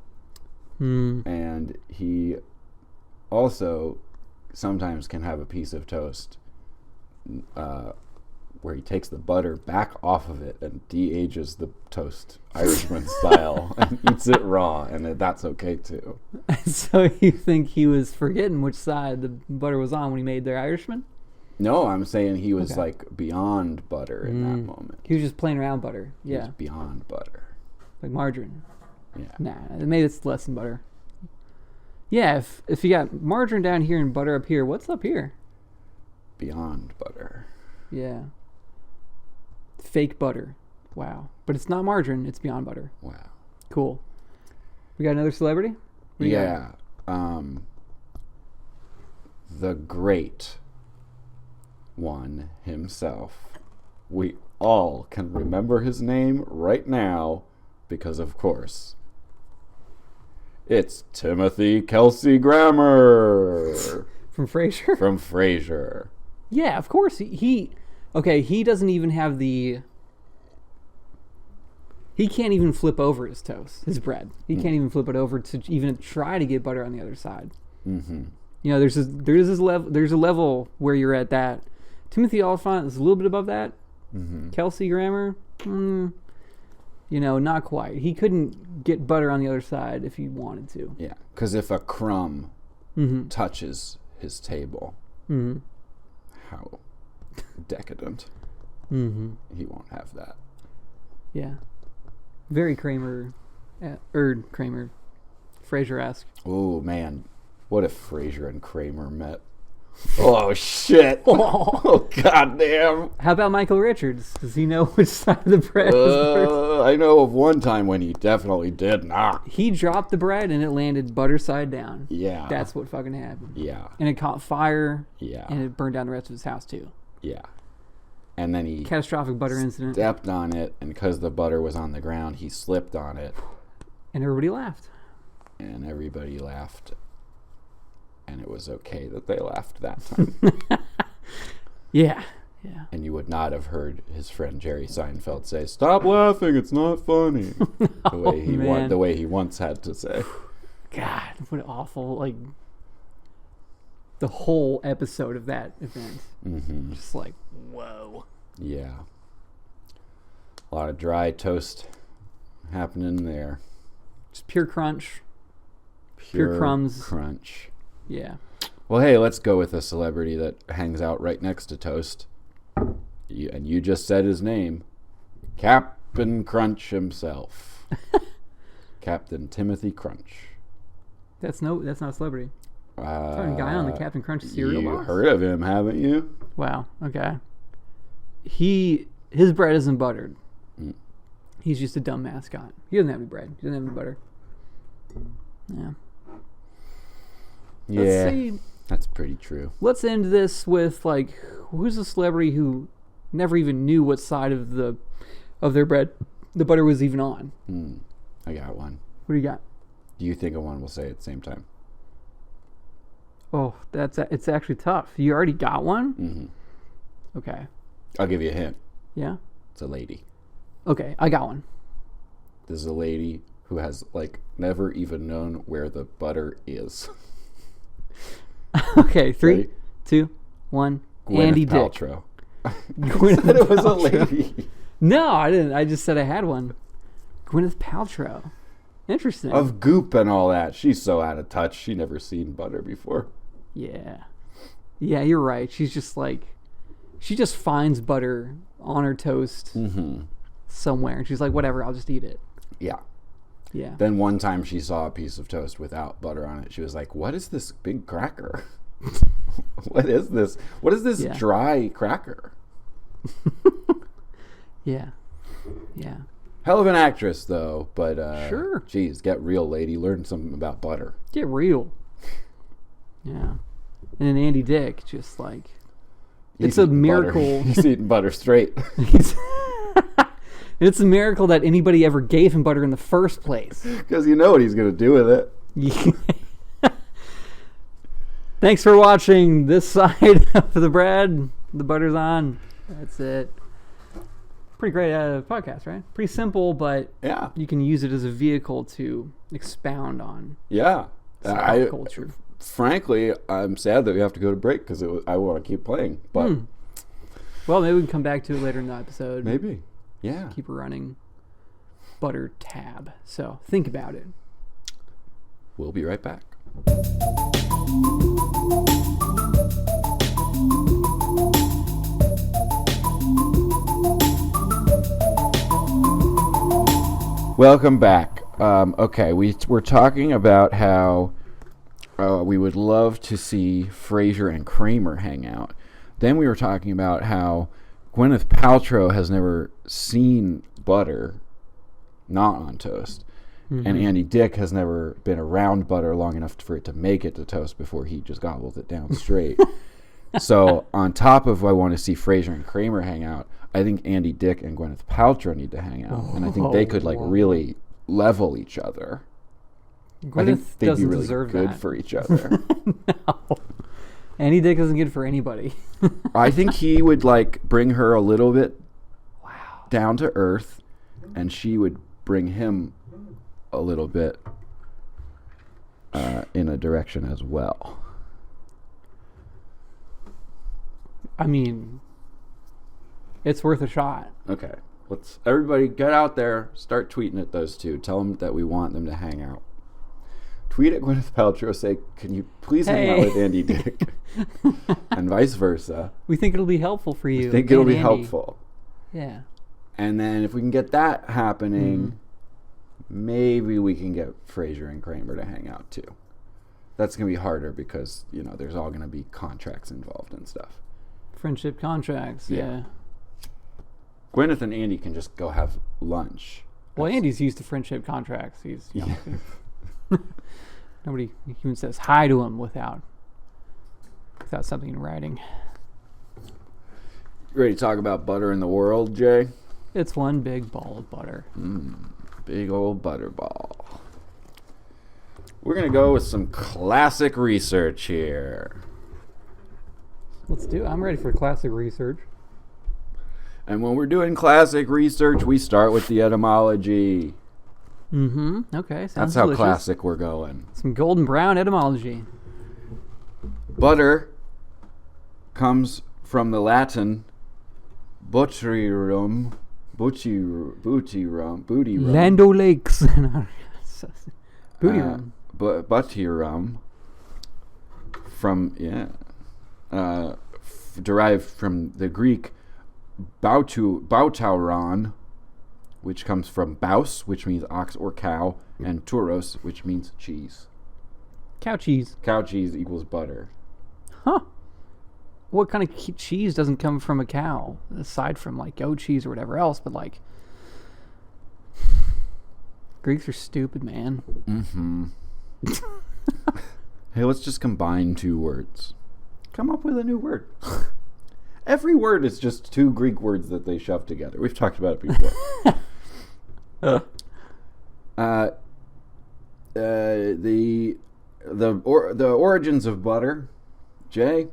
Speaker 1: And he also sometimes can have a piece of toast where he takes the butter back off of it and de-ages the toast Irishman style and eats it raw, and that's okay too.
Speaker 2: So you think he was forgetting which side the butter was on when he made their Irishman?
Speaker 1: No, I'm saying he was like beyond butter in that moment.
Speaker 2: He was just playing around butter.
Speaker 1: He was beyond butter.
Speaker 2: Like margarine.
Speaker 1: Yeah.
Speaker 2: Nah, maybe it's less than butter. Yeah, if you got margarine down here and butter up here, what's up here?
Speaker 1: Beyond butter.
Speaker 2: Yeah. Fake butter. Wow. But it's not margarine, it's beyond butter.
Speaker 1: Wow.
Speaker 2: Cool. We got another celebrity?
Speaker 1: Yeah. The great one himself. We all can remember his name right now because, of course, it's Timothy Kelsey Grammer.
Speaker 2: From Frasier?
Speaker 1: From Frasier.
Speaker 2: Yeah, of course. He doesn't even have the... He can't even flip over his toast, his bread. He can't even flip it over to even try to get butter on the other side.
Speaker 1: Mm-hmm.
Speaker 2: You know, there's a level where you're at that. Timothy Oliphant is a little bit above that.
Speaker 1: Mm-hmm.
Speaker 2: Kelsey Grammer, not quite. He couldn't get butter on the other side if he wanted to.
Speaker 1: Yeah, because if a crumb touches his table, how decadent. He won't have that.
Speaker 2: Yeah. Very Kramer, Frasier-esque.
Speaker 1: Oh, man. What if Frasier and Kramer met? Oh, shit. Oh, goddamn.
Speaker 2: How about Michael Richards? Does he know which side of the bread is
Speaker 1: I know of one time when he definitely did not.
Speaker 2: He dropped the bread and it landed butter side down.
Speaker 1: Yeah.
Speaker 2: That's what fucking happened.
Speaker 1: Yeah.
Speaker 2: And it caught fire.
Speaker 1: Yeah.
Speaker 2: And it burned down the rest of his house, too.
Speaker 1: Yeah. And then he...
Speaker 2: Catastrophic butter incident.
Speaker 1: Stepped on it, and because the butter was on the ground, he slipped on it.
Speaker 2: And everybody laughed.
Speaker 1: And everybody laughed. And it was okay that they laughed that time.
Speaker 2: Yeah.
Speaker 1: And you would not have heard his friend Jerry Seinfeld say, "Stop laughing, it's not funny." The way he once had to say.
Speaker 2: God, what awful, the whole episode of that event.
Speaker 1: Mm-hmm.
Speaker 2: Just like, whoa.
Speaker 1: Yeah. A lot of dry toast happening there.
Speaker 2: Just pure crunch. Pure crumbs.
Speaker 1: Crunch.
Speaker 2: Yeah.
Speaker 1: Well, hey, let's go with a celebrity that hangs out right next to toast. And you just said his name. Captain Crunch himself. Captain Timothy Crunch.
Speaker 2: That's not a celebrity. A guy on the Captain Crunch cereal box?
Speaker 1: You heard of him, haven't you?
Speaker 2: Wow, okay. His bread isn't buttered. He's just a dumb mascot. He doesn't have any bread. He doesn't have any butter. Yeah.
Speaker 1: Yeah,
Speaker 2: Let's see.
Speaker 1: That's pretty true.
Speaker 2: Let's end this with, who's a celebrity who never even knew what side of their bread the butter was even on?
Speaker 1: I got one.
Speaker 2: What do you got?
Speaker 1: Do you think of one we'll say at the same time?
Speaker 2: Oh, it's actually tough. You already got one?
Speaker 1: Mm-hmm.
Speaker 2: Okay.
Speaker 1: I'll give you a hint.
Speaker 2: Yeah?
Speaker 1: It's a lady.
Speaker 2: Okay, I got one.
Speaker 1: This is a lady who has, never even known where the butter is.
Speaker 2: Okay, 3,
Speaker 1: Ready?
Speaker 2: 2, 1.
Speaker 1: Gwyneth
Speaker 2: Andy Dick.
Speaker 1: Paltrow.
Speaker 2: Gwyneth
Speaker 1: said it was a
Speaker 2: Paltrow.
Speaker 1: lady.
Speaker 2: No, I didn't. I just said I had one. Gwyneth Paltrow. Interesting.
Speaker 1: Of Goop and all that. She's so out of touch. She never seen butter before.
Speaker 2: Yeah. Yeah, you're right. She's just she just finds butter on her toast somewhere. And she's like, whatever, I'll just eat it.
Speaker 1: Yeah.
Speaker 2: Yeah.
Speaker 1: Then one time she saw a piece of toast without butter on it. She was like, what is this big cracker? What is this? What is this dry cracker?
Speaker 2: Yeah. Yeah.
Speaker 1: Hell of an actress, though. But,
Speaker 2: sure.
Speaker 1: Geez, get real, lady. Learn something about butter.
Speaker 2: Get real. Yeah. And then Andy Dick, just it's a miracle.
Speaker 1: He's eating butter straight.
Speaker 2: It's a miracle that anybody ever gave him butter in the first place.
Speaker 1: Because you know what he's going to do with it.
Speaker 2: Thanks for watching this side of the bread. The butter's on. That's it. Pretty great podcast, right? Pretty simple, but you can use it as a vehicle to expound on culture.
Speaker 1: Frankly, I'm sad that we have to go to break because I want to keep playing. But
Speaker 2: well, maybe we can come back to it later in the episode.
Speaker 1: Maybe. Yeah.
Speaker 2: Keep a running butter tab. So think about it.
Speaker 1: We'll be right back. Welcome back. Okay, we're talking about how we would love to see Frasier and Kramer hang out. Then we were talking about how Gwyneth Paltrow has never seen butter not on toast. And Andy Dick has never been around butter long enough for it to make it to toast before he just gobbles it down straight. So on top of I want to see Frasier and Kramer hang out, I think Andy Dick and Gwyneth Paltrow need to hang out. And I think they could really level each other.
Speaker 2: Gwyneth
Speaker 1: I think they'd be really
Speaker 2: deserve
Speaker 1: good
Speaker 2: that.
Speaker 1: for each other.
Speaker 2: No. Any dick isn't good for anybody.
Speaker 1: I think he would like bring her a little bit down to earth, and she would bring him a little bit in a direction as well.
Speaker 2: I mean, it's worth a shot.
Speaker 1: Okay, let's everybody get out there, start tweeting at those two. Tell them that we want them to hang out. Tweet at Gwyneth Paltrow, say, can you please hang out with Andy Dick? And vice versa.
Speaker 2: We think it'll be helpful for you.
Speaker 1: We think it'll be helpful.
Speaker 2: Yeah.
Speaker 1: And then if we can get that happening, maybe we can get Fraser and Kramer to hang out too. That's going to be harder because, you know, there's all going to be contracts involved and stuff. Friendship
Speaker 2: contracts, yeah.
Speaker 1: Gwyneth and Andy can just go have lunch.
Speaker 2: Well, Andy's used to friendship contracts. He's, you know, nobody even says hi to him without something in writing.
Speaker 1: You ready to talk about butter in the world, Jay?
Speaker 2: It's one big ball of butter.
Speaker 1: Big old butter ball. We're going to go with some classic research here.
Speaker 2: Let's do it. I'm ready for classic research.
Speaker 1: And when we're doing classic research, we start with the etymology.
Speaker 2: Okay.
Speaker 1: That's how delicious. Classic we're going.
Speaker 2: Some golden brown etymology.
Speaker 1: Butter comes from the Latin buttery rum. Booty rum.
Speaker 2: Lando Lakes. Booty rum.
Speaker 1: Butty rum. From, derived from the Greek bautauron, which comes from baus, which means ox or cow, and tauros, which means cheese.
Speaker 2: Cow cheese.
Speaker 1: Cow cheese equals butter.
Speaker 2: Huh. What kind of cheese doesn't come from a cow, aside from like goat cheese or whatever else? But like, Greeks are stupid, man.
Speaker 1: Hey, let's just combine two words. Come up with a new word. Every word is just two Greek words that they shove together. We've talked about it before. The origins of butter, Jay.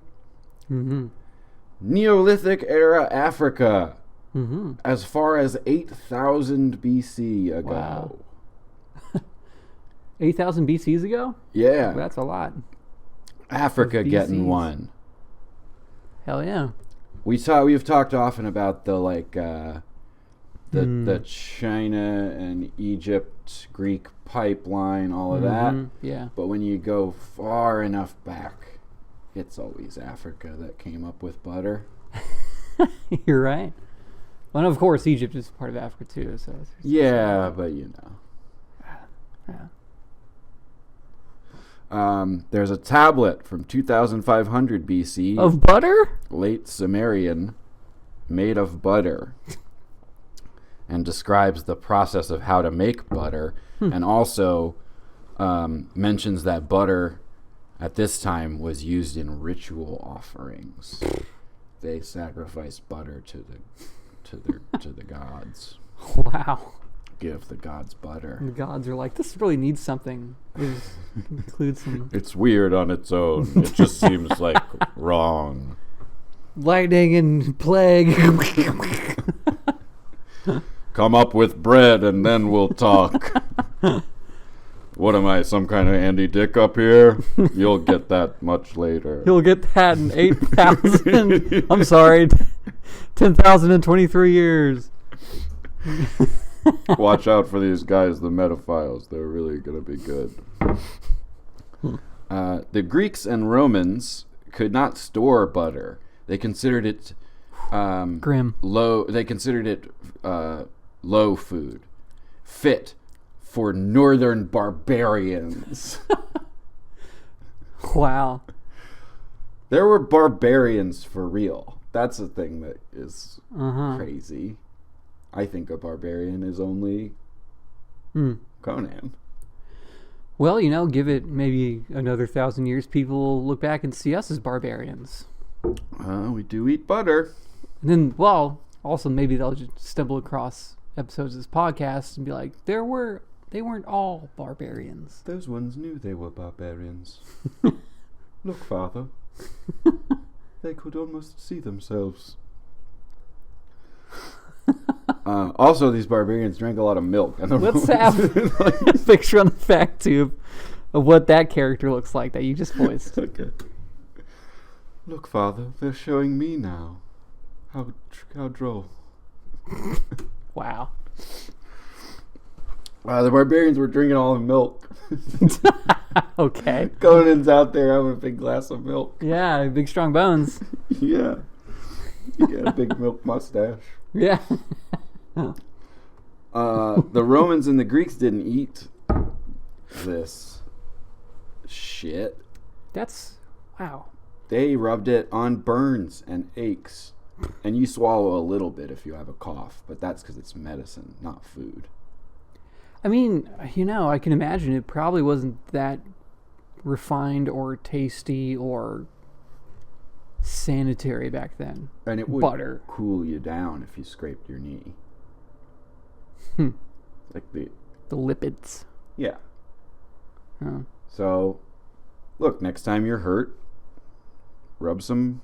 Speaker 1: Neolithic era Africa, as far as 8,000 BC ago.
Speaker 2: Wow. 8,000 BCs ago?
Speaker 1: Yeah,
Speaker 2: well, that's a lot.
Speaker 1: Africa getting one.
Speaker 2: Hell yeah.
Speaker 1: We've talked often about the China and Egypt Greek pipeline, all of that.
Speaker 2: Yeah.
Speaker 1: But when you go far enough back, it's always Africa that came up with butter.
Speaker 2: You're right. Well, and of course, Egypt is part of Africa too. So
Speaker 1: yeah, but you know.
Speaker 2: Yeah.
Speaker 1: There's a tablet from 2500 BC
Speaker 2: of butter,
Speaker 1: late Sumerian, made of butter, and describes the process of how to make butter, and also mentions that butter at this time was used in ritual offerings. They sacrificed butter to the gods.
Speaker 2: Wow.
Speaker 1: Give the gods butter.
Speaker 2: And the gods are like, this really needs something. It includes some.
Speaker 1: It's weird on its own. It just seems like wrong.
Speaker 2: Lightning and plague.
Speaker 1: Come up with bread and then we'll talk. What am I, some kind of Andy Dick up here? You'll get that much later.
Speaker 2: You'll get that in 8,000. I'm sorry, 10,023 years.
Speaker 1: Watch out for these guys, the metaphiles. They're really going to be good. The Greeks and Romans could not store butter. They considered it
Speaker 2: grim.
Speaker 1: Low. They considered it low food, fit for northern barbarians.
Speaker 2: Wow.
Speaker 1: There were barbarians for real. That's the thing that is crazy. I think a barbarian is only Conan.
Speaker 2: Well, you know, give it maybe another 1,000 years, people will look back and see us as barbarians.
Speaker 1: We do eat butter.
Speaker 2: And then, well, also maybe they'll just stumble across episodes of this podcast and be like, they weren't all barbarians.
Speaker 1: Those ones knew they were barbarians. Look, Father, They could almost see themselves. Also, these barbarians drank a lot of milk. And
Speaker 2: Let's have a picture on the fact tube of what that character looks like that you just voiced.
Speaker 1: Okay. Look, Father, they're showing me now. How droll.
Speaker 2: Wow.
Speaker 1: The barbarians were drinking all the milk.
Speaker 2: Okay.
Speaker 1: Conan's out there having a big glass of milk.
Speaker 2: Yeah, big strong bones.
Speaker 1: Yeah. You got a big milk mustache.
Speaker 2: Yeah.
Speaker 1: The Romans and the Greeks didn't eat this shit.
Speaker 2: That's, wow.
Speaker 1: They rubbed it on burns and aches. And you swallow a little bit if you have a cough, but that's because it's medicine, not food.
Speaker 2: I mean, I can imagine it probably wasn't that refined or tasty or sanitary back then.
Speaker 1: And it would
Speaker 2: butter.
Speaker 1: cool you down if you scraped your knee. Like
Speaker 2: the lipids.
Speaker 1: Yeah.
Speaker 2: Huh.
Speaker 1: So, look, next time you're hurt, rub some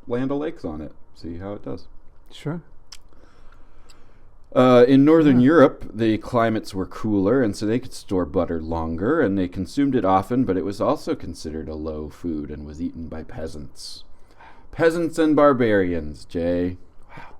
Speaker 1: Land O'Lakes on it. See how it does.
Speaker 2: Sure.
Speaker 1: In Northern Europe, the climates were cooler, and so they could store butter longer, and they consumed it often, but it was also considered a low food and was eaten by peasants. Peasants and barbarians, Jay. Wow.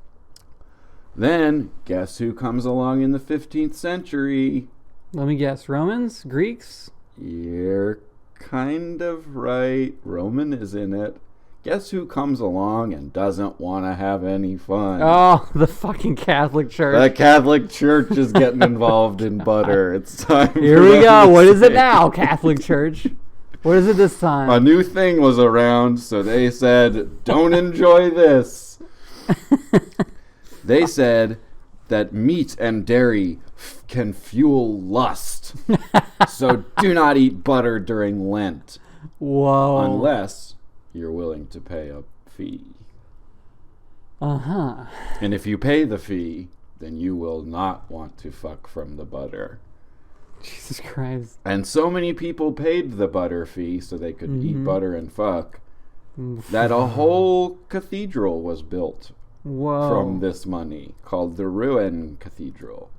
Speaker 1: Then, guess who comes along in the 15th century?
Speaker 2: Let me guess. Romans? Greeks?
Speaker 1: You're kind of right. Roman is in it. Guess who comes along and doesn't want to have any fun?
Speaker 2: Oh, the fucking Catholic Church.
Speaker 1: The Catholic Church is getting involved in butter. It's time.
Speaker 2: Here we go. What is it now, Catholic Church? What is it this time?
Speaker 1: A new thing was around, so they said, don't enjoy this. They said that meat and dairy can fuel lust. So do not eat butter during Lent.
Speaker 2: Whoa.
Speaker 1: Unless you're willing to pay a fee.
Speaker 2: Uh-huh.
Speaker 1: And if you pay the fee, then you will not want to fuck from the butter.
Speaker 2: Jesus Christ.
Speaker 1: And so many people paid the butter fee so they could eat butter and fuck that a whole cathedral was built from this money called the Rouen Cathedral.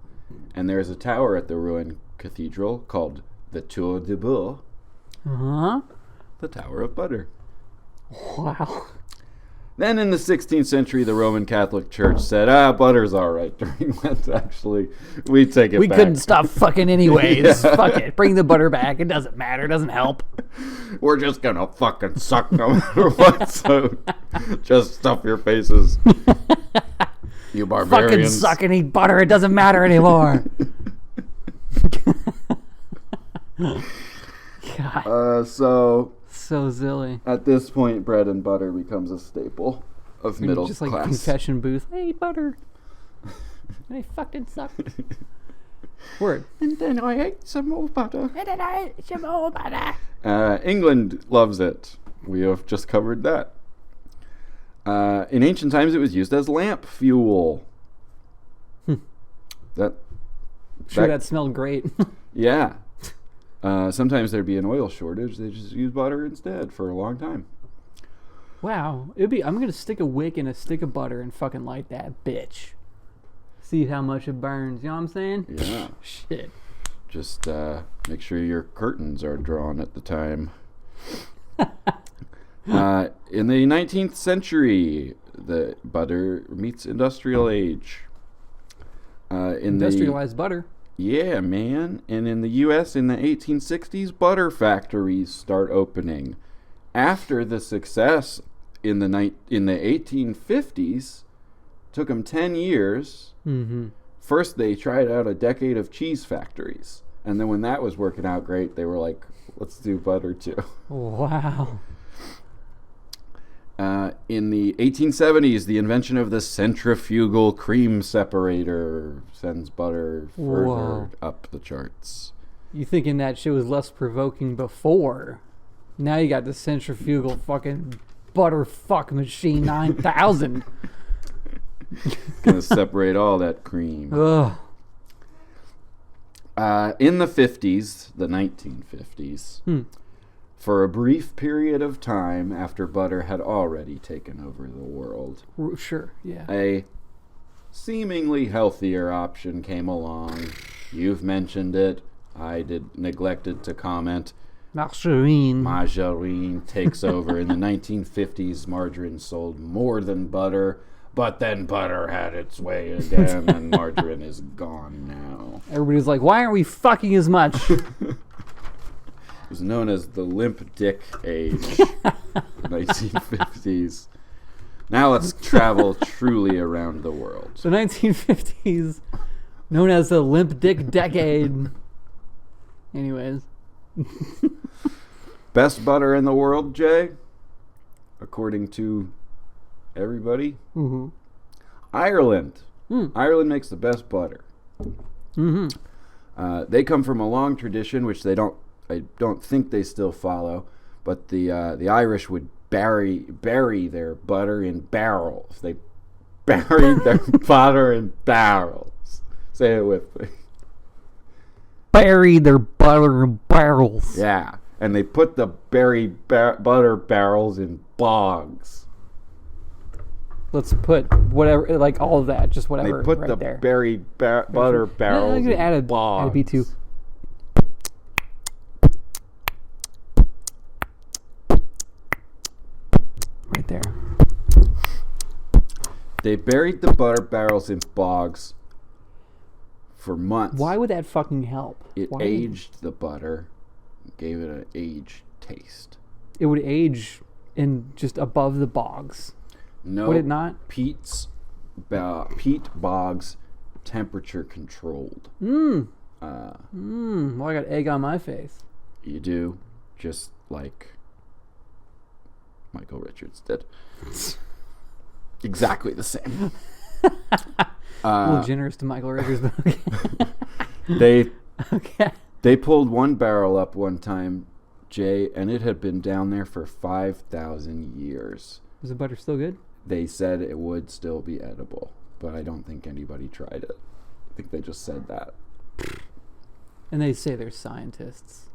Speaker 1: And there's a tower at the Rouen Cathedral called the Tour de Beurre.
Speaker 2: Uh-huh.
Speaker 1: The Tower of Butter.
Speaker 2: Wow.
Speaker 1: Then in the 16th century, the Roman Catholic Church said, butter's all right during Lent, actually. We take it back.
Speaker 2: We couldn't stop fucking anyways.
Speaker 1: Yeah.
Speaker 2: Fuck it. Bring the butter back. It doesn't matter. It doesn't help.
Speaker 1: We're just going to fucking suck no matter what, so just stuff your faces. You barbarians.
Speaker 2: Fucking suck and eat butter. It doesn't matter anymore. God. So silly.
Speaker 1: At this point, bread and butter becomes a staple of middle
Speaker 2: just like
Speaker 1: class.
Speaker 2: confession booth. I ate butter. I fucking suck. Word.
Speaker 1: And then I ate some more butter.
Speaker 2: And then I ate some more butter.
Speaker 1: England loves it. We have just covered that. In ancient times, it was used as lamp fuel. That
Speaker 2: smelled great.
Speaker 1: Yeah. Sometimes there'd be an oil shortage. They just use butter instead for a long time.
Speaker 2: Wow. I'm gonna stick a wick in a stick of butter and fucking light that bitch. See how much it burns. You know what I'm saying?
Speaker 1: Yeah.
Speaker 2: Shit.
Speaker 1: Just make sure your curtains are drawn at the time. In the 19th century, the butter meets industrial age.
Speaker 2: Industrialized butter.
Speaker 1: Yeah, man. And in the U.S. in the 1860s, butter factories start opening. After the success in the 1850s, took them 10 years. Mm-hmm. First, they tried out a decade of cheese factories. And then when that was working out great, they were like, let's do butter too.
Speaker 2: Wow.
Speaker 1: In the 1870s, the invention of the centrifugal cream separator sends butter further up the charts.
Speaker 2: You thinking that shit was less provoking before? Now you got the centrifugal fucking butter fuck machine 9000.
Speaker 1: Gonna separate all that cream.
Speaker 2: Ugh.
Speaker 1: In the 50s, the 1950s, for a brief period of time after butter had already taken over the world.
Speaker 2: Sure, yeah.
Speaker 1: A seemingly healthier option came along. You've mentioned it. I neglected to comment. Margarine takes over. In the 1950s, margarine sold more than butter, but then butter had its way again, and margarine is gone now.
Speaker 2: Everybody's like, why aren't we fucking as much?
Speaker 1: It was known as the limp dick age, 1950s. Now let's travel truly around the world.
Speaker 2: The 1950s, known as the limp dick decade. Anyways.
Speaker 1: Best butter in the world, Jay? According to everybody?
Speaker 2: Mm-hmm.
Speaker 1: Ireland.
Speaker 2: Mm.
Speaker 1: Ireland makes the best butter.
Speaker 2: Mm-hmm.
Speaker 1: They come from a long tradition, which I don't think they still follow, but the Irish would bury their butter in barrels. They buried their butter in barrels. Say it with me.
Speaker 2: Bury their butter in barrels.
Speaker 1: Yeah, and they put the butter barrels in bogs.
Speaker 2: Let's put whatever, like all of that, just whatever.
Speaker 1: They put
Speaker 2: right
Speaker 1: the
Speaker 2: there.
Speaker 1: butter barrels
Speaker 2: I'm gonna
Speaker 1: in
Speaker 2: add
Speaker 1: bogs.
Speaker 2: a B2. Right there.
Speaker 1: They buried the butter barrels in bogs for months.
Speaker 2: Why would that fucking help?
Speaker 1: It aged the butter, gave it an aged taste.
Speaker 2: It would age in just above the bogs.
Speaker 1: No,
Speaker 2: would it not?
Speaker 1: Peat bogs, temperature controlled.
Speaker 2: Well, I got egg on my face.
Speaker 1: You do, just like Michael Richards did. Exactly the same.
Speaker 2: A little generous to Michael Richards, but okay.
Speaker 1: They pulled one barrel up one time, Jay, and it had been down there for 5,000 years.
Speaker 2: Was the butter still good?
Speaker 1: They said it would still be edible, but I don't think anybody tried it. I think they just said that.
Speaker 2: And they say they're scientists.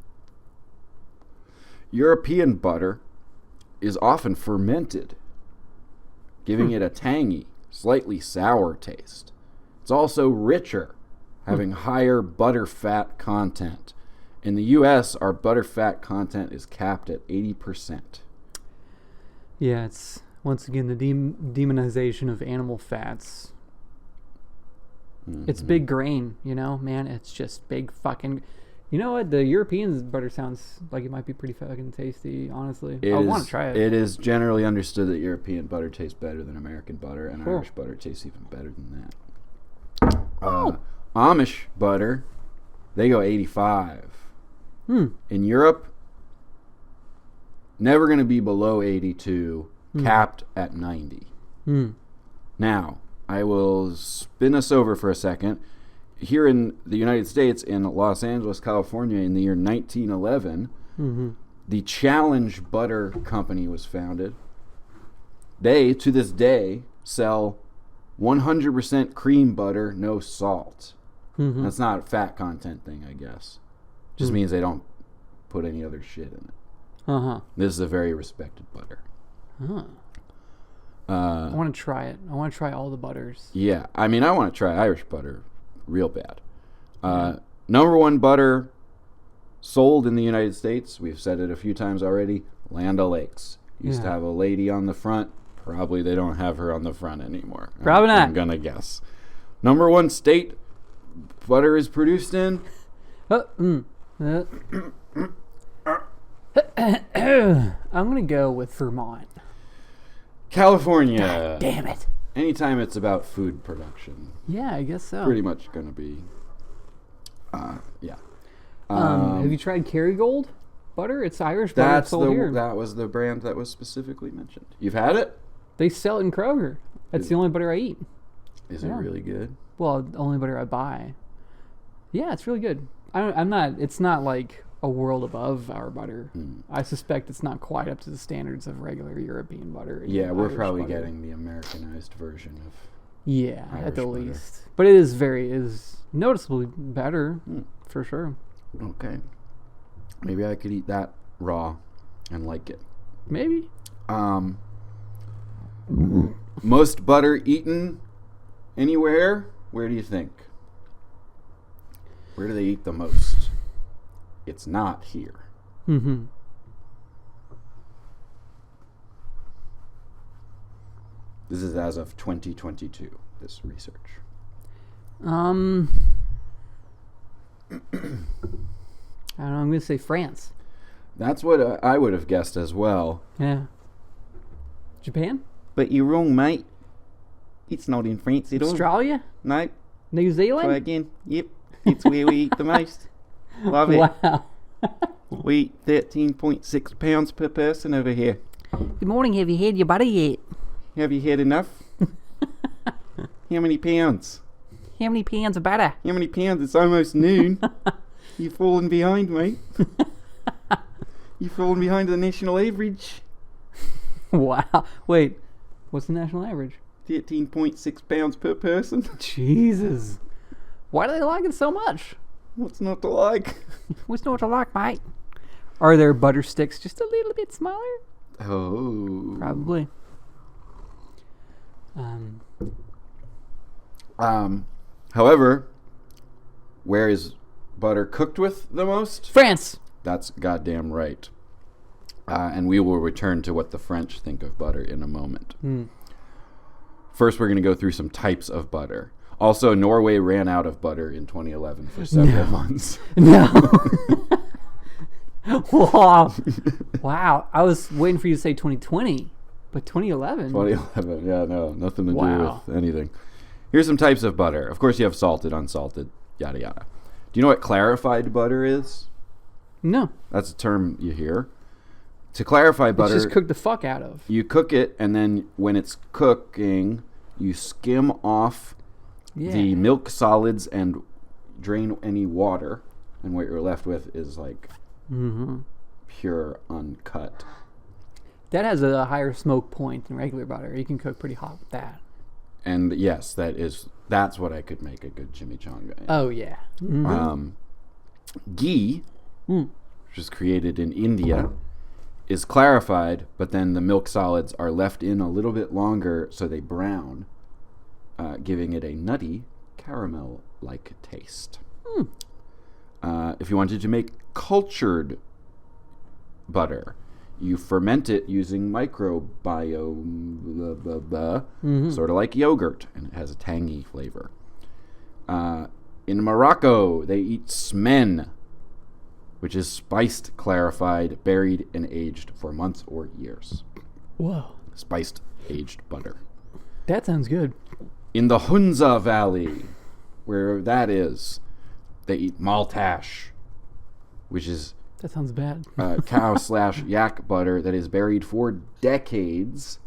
Speaker 1: European butter is often fermented, giving it a tangy, slightly sour taste. It's also richer, having higher butter fat content. In the U.S., our butter fat content is capped at 80%.
Speaker 2: Yeah, it's once again the demonization of animal fats. Mm-hmm. It's big grain, man. It's just big fucking. You know what? The European butter sounds like it might be pretty fucking tasty, honestly. I want to try it.
Speaker 1: It is generally understood that European butter tastes better than American butter, and Irish butter tastes even better than that. Amish butter, they go 85. In Europe, never going to be below 82, capped at 90. Now, I will spin us over for a second. Here in the United States, in Los Angeles, California, in the year 1911, the Challenge Butter Company was founded. They, to this day, sell 100% cream butter, no salt. That's not a fat content thing, I guess. Just means they don't put any other shit in it. This is a very respected butter.
Speaker 2: I want to try it. I want to try all the butters.
Speaker 1: Yeah, I mean, I want to try Irish butter real bad. Number one butter sold in the United States, we've said it a few times already, Land O'Lakes. Used to have a lady on the front. Probably they don't have her on the front anymore.
Speaker 2: Probably not.
Speaker 1: I'm going to guess. Number one state butter is produced in?
Speaker 2: I'm going to go with Vermont.
Speaker 1: California.
Speaker 2: God damn it.
Speaker 1: Anytime it's about food production.
Speaker 2: Yeah, I guess so.
Speaker 1: Pretty much going to be, yeah.
Speaker 2: Have you tried Kerrygold butter? It's Irish butter. It's sold here.
Speaker 1: That was the brand that was specifically mentioned. You've had it?
Speaker 2: They sell it in Kroger. That's the only butter I eat.
Speaker 1: Is it really good?
Speaker 2: Well, the only butter I buy. Yeah, it's really good. It's not like a world above our butter. I suspect it's not quite up to the standards of regular European butter.
Speaker 1: Yeah, we're probably getting the Americanized version of Irish
Speaker 2: at the
Speaker 1: butter.
Speaker 2: least. But it is noticeably better, for sure.
Speaker 1: Okay. Maybe I could eat that raw and like it.
Speaker 2: Maybe.
Speaker 1: Most butter eaten anywhere? Where do you think? Where do they eat the most? It's not here.
Speaker 2: Mm-hmm.
Speaker 1: This is as of 2022, this research.
Speaker 2: I don't know. I'm going to say France.
Speaker 1: That's what I would have guessed as well.
Speaker 2: Yeah. Japan?
Speaker 1: But you're wrong, mate. It's not in France at all.
Speaker 2: Australia?
Speaker 1: No.
Speaker 2: New Zealand?
Speaker 1: Try again. Yep. It's where we eat the most. Love it.
Speaker 2: Wow.
Speaker 1: We eat 13.6 pounds per person over here.
Speaker 2: Good morning. Have you had your butter yet?
Speaker 1: Have you had enough? How many pounds?
Speaker 2: How many pounds of butter?
Speaker 1: How many pounds? It's almost noon. You've fallen behind, mate. You've fallen behind the national average.
Speaker 2: Wow. Wait. What's the national average?
Speaker 1: 13.6 pounds per person.
Speaker 2: Jesus. Why do they like it so much?
Speaker 1: What's not to like?
Speaker 2: What's not to like, mate? Are their butter sticks just a little bit smaller?
Speaker 1: Oh.
Speaker 2: Probably.
Speaker 1: However, where is butter cooked with the most?
Speaker 2: France.
Speaker 1: That's goddamn right. And we will return to what the French think of butter in a moment. First, we're going to go through some types of butter. Also, Norway ran out of butter in 2011 for several months.
Speaker 2: No. Wow. Wow. I was waiting for you to say 2020, but 2011.
Speaker 1: 2011, yeah, no, nothing to
Speaker 2: Wow.
Speaker 1: do with anything. Here's some types of butter. Of course, you have salted, unsalted, yada, yada. Do you know what clarified butter is?
Speaker 2: No.
Speaker 1: That's a term you hear. To clarify butter,
Speaker 2: It's just cook the fuck out of.
Speaker 1: you cook it, and then when it's cooking, you skim off the milk solids and drain any water, and what you're left with is like pure uncut.
Speaker 2: That has a higher smoke point than regular butter. You can cook pretty hot with that.
Speaker 1: And yes, that's what I could make a good chimichanga in.
Speaker 2: Oh, yeah.
Speaker 1: Ghee, which is created in India, is clarified, but then the milk solids are left in a little bit longer so they brown, giving it a nutty, caramel-like taste. If you wanted to make cultured butter, you ferment it using microbiome, sort of like yogurt, and it has a tangy flavor. In Morocco, they eat smen, which is spiced, clarified, buried, and aged for months or years.
Speaker 2: Whoa.
Speaker 1: Spiced, aged butter.
Speaker 2: That sounds good.
Speaker 1: In the Hunza Valley, where that is, they eat maltash, which is
Speaker 2: That sounds bad.
Speaker 1: cow/yak butter that is buried for decades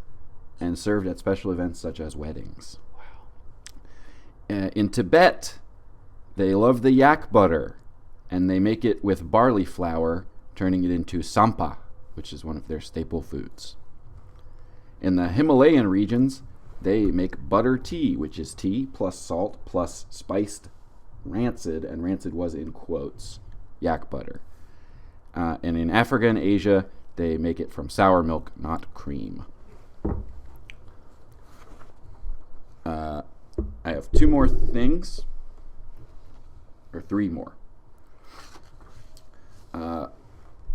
Speaker 1: and served at special events such as weddings. Wow. In Tibet, they love the yak butter, and they make it with barley flour, turning it into sampa, which is one of their staple foods. In the Himalayan regions, they make butter tea, which is tea plus salt plus spiced rancid, and rancid was in quotes, yak butter. And in Africa and Asia, they make it from sour milk, not cream. I have two more things, or three more.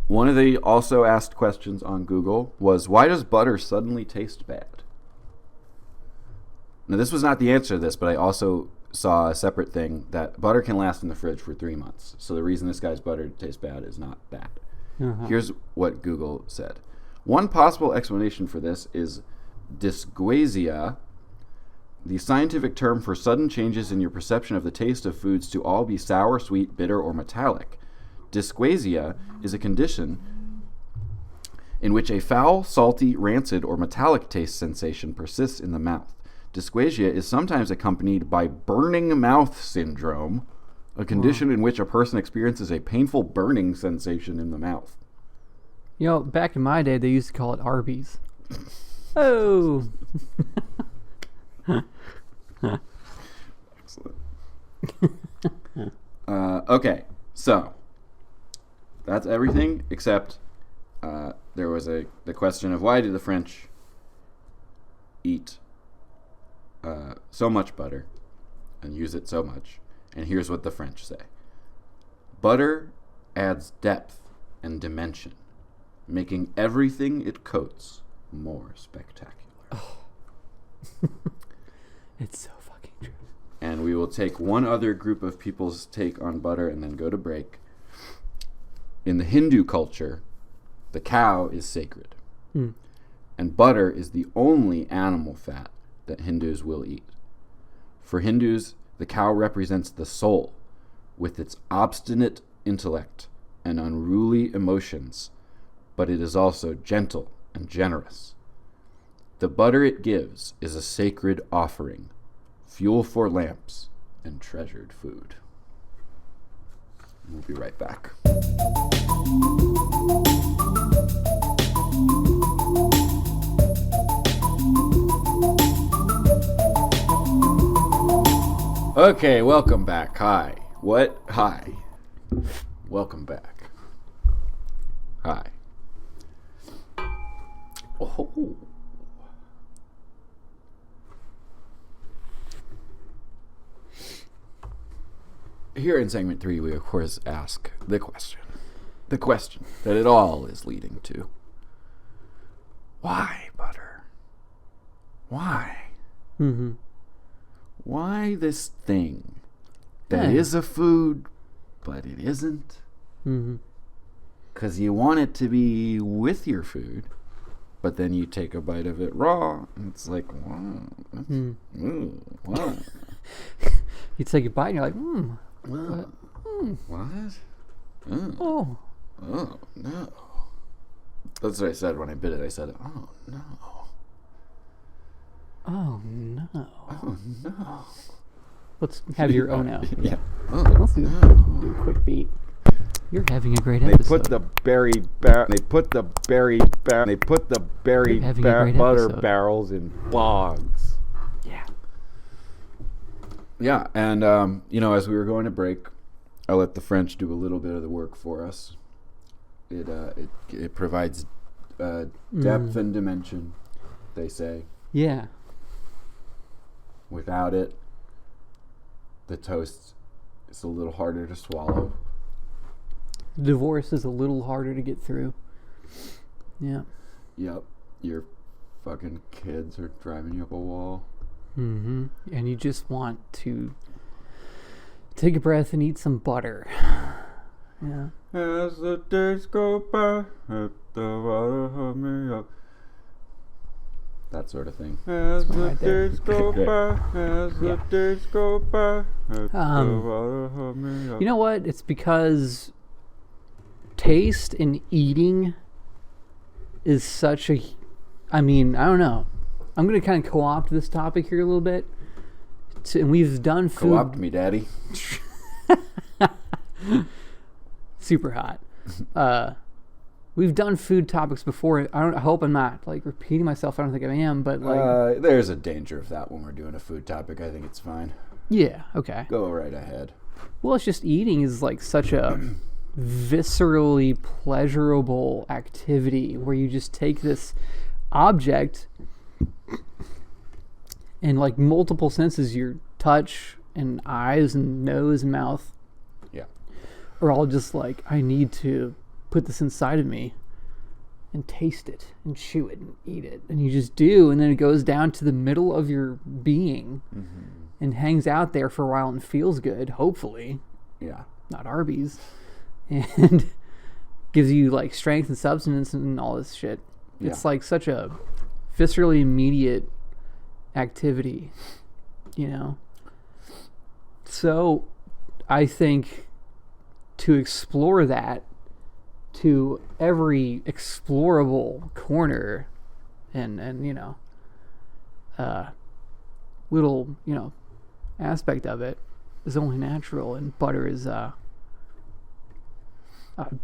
Speaker 1: One of the also asked questions on Google was, why does butter suddenly taste bad? Now, this was not the answer to this, but I also saw a separate thing that butter can last in the fridge for 3 months. So the reason this guy's butter tastes bad is not that. Here's what Google said. One possible explanation for this is dysgeusia, the scientific term for sudden changes in your perception of the taste of foods to all be sour, sweet, bitter, or metallic. Dysgeusia is a condition in which a foul, salty, rancid, or metallic taste sensation persists in the mouth. Dysgeusia is sometimes accompanied by burning mouth syndrome, a condition in which a person experiences a painful burning sensation in the mouth.
Speaker 2: You know, back in my day, they used to call it Arby's. Oh.
Speaker 1: Excellent. Okay, so that's everything except there was the question of why do the French eat so much butter and use it so much. And here's what the French say. Butter adds depth and dimension, making everything it coats more spectacular.
Speaker 2: Oh. It's so fucking true.
Speaker 1: And we will take one other group of people's take on butter and then go to break. In the Hindu culture, the cow is sacred. And butter is the only animal fat that Hindus will eat. For Hindus, the cow represents the soul with its obstinate intellect and unruly emotions, but it is also gentle and generous. The butter it gives is a sacred offering, fuel for lamps, and treasured food. We'll be right back. Okay, welcome back. Hi. What? Hi. Welcome back. Hi. Oh. Here in segment 3, we of course ask the question that it all is leading to. Why butter? Why?
Speaker 2: Mm-hmm.
Speaker 1: Why this thing that is a food, but it isn't?
Speaker 2: Mm-hmm.
Speaker 1: Because you want it to be with your food, but then you take a bite of it raw, and it's like, wow. Wow.
Speaker 2: You take a bite and you're like,
Speaker 1: What? What?
Speaker 2: Oh.
Speaker 1: Oh, no. That's what I said when I bit it. I said, oh, no.
Speaker 2: Oh, no.
Speaker 1: Oh, no.
Speaker 2: Let's have your oh no.
Speaker 1: Yeah. Oh,
Speaker 2: Let's do a quick beat. You're having a great episode.
Speaker 1: They put the berry butter barrels in bogs.
Speaker 2: Yeah.
Speaker 1: Yeah, and as we were going to break, I let the French do a little bit of the work for us. It provides depth and dimension, they say.
Speaker 2: Yeah.
Speaker 1: Without it, the toast is a little harder to swallow.
Speaker 2: Divorce is a little harder to get through. Yeah.
Speaker 1: Yep. Your fucking kids are driving you up a wall.
Speaker 2: Mm-hmm. And you just want to take a breath and eat some butter. Yeah.
Speaker 1: As the days go by, let the water hold me up. That sort of thing.
Speaker 2: As the days
Speaker 1: go by, the days go by, let the water hold me up.
Speaker 2: You know what? It's because taste and eating is such a... I don't know. I'm going to kind of co-opt this topic here a little bit. And we've done food...
Speaker 1: Co-opt me, Daddy.
Speaker 2: Super hot. We've done food topics before. I hope I'm not repeating myself. I don't think I am, but
Speaker 1: there's a danger of that when we're doing a food topic. I think it's fine.
Speaker 2: Yeah. Okay.
Speaker 1: Go right ahead.
Speaker 2: Well, it's just eating is such a viscerally pleasurable activity where you just take this object and multiple senses, your touch and eyes and nose and mouth, are all just I need to put this inside of me and taste it and chew it and eat it. And you just do, and then it goes down to the middle of your being and hangs out there for a while and feels good, hopefully.
Speaker 1: Yeah.
Speaker 2: Not Arby's. And gives you strength and substance and all this shit.
Speaker 1: Yeah.
Speaker 2: It's such a viscerally immediate activity, So I think to explore that to every explorable corner and little aspect of it is only natural, and butter is a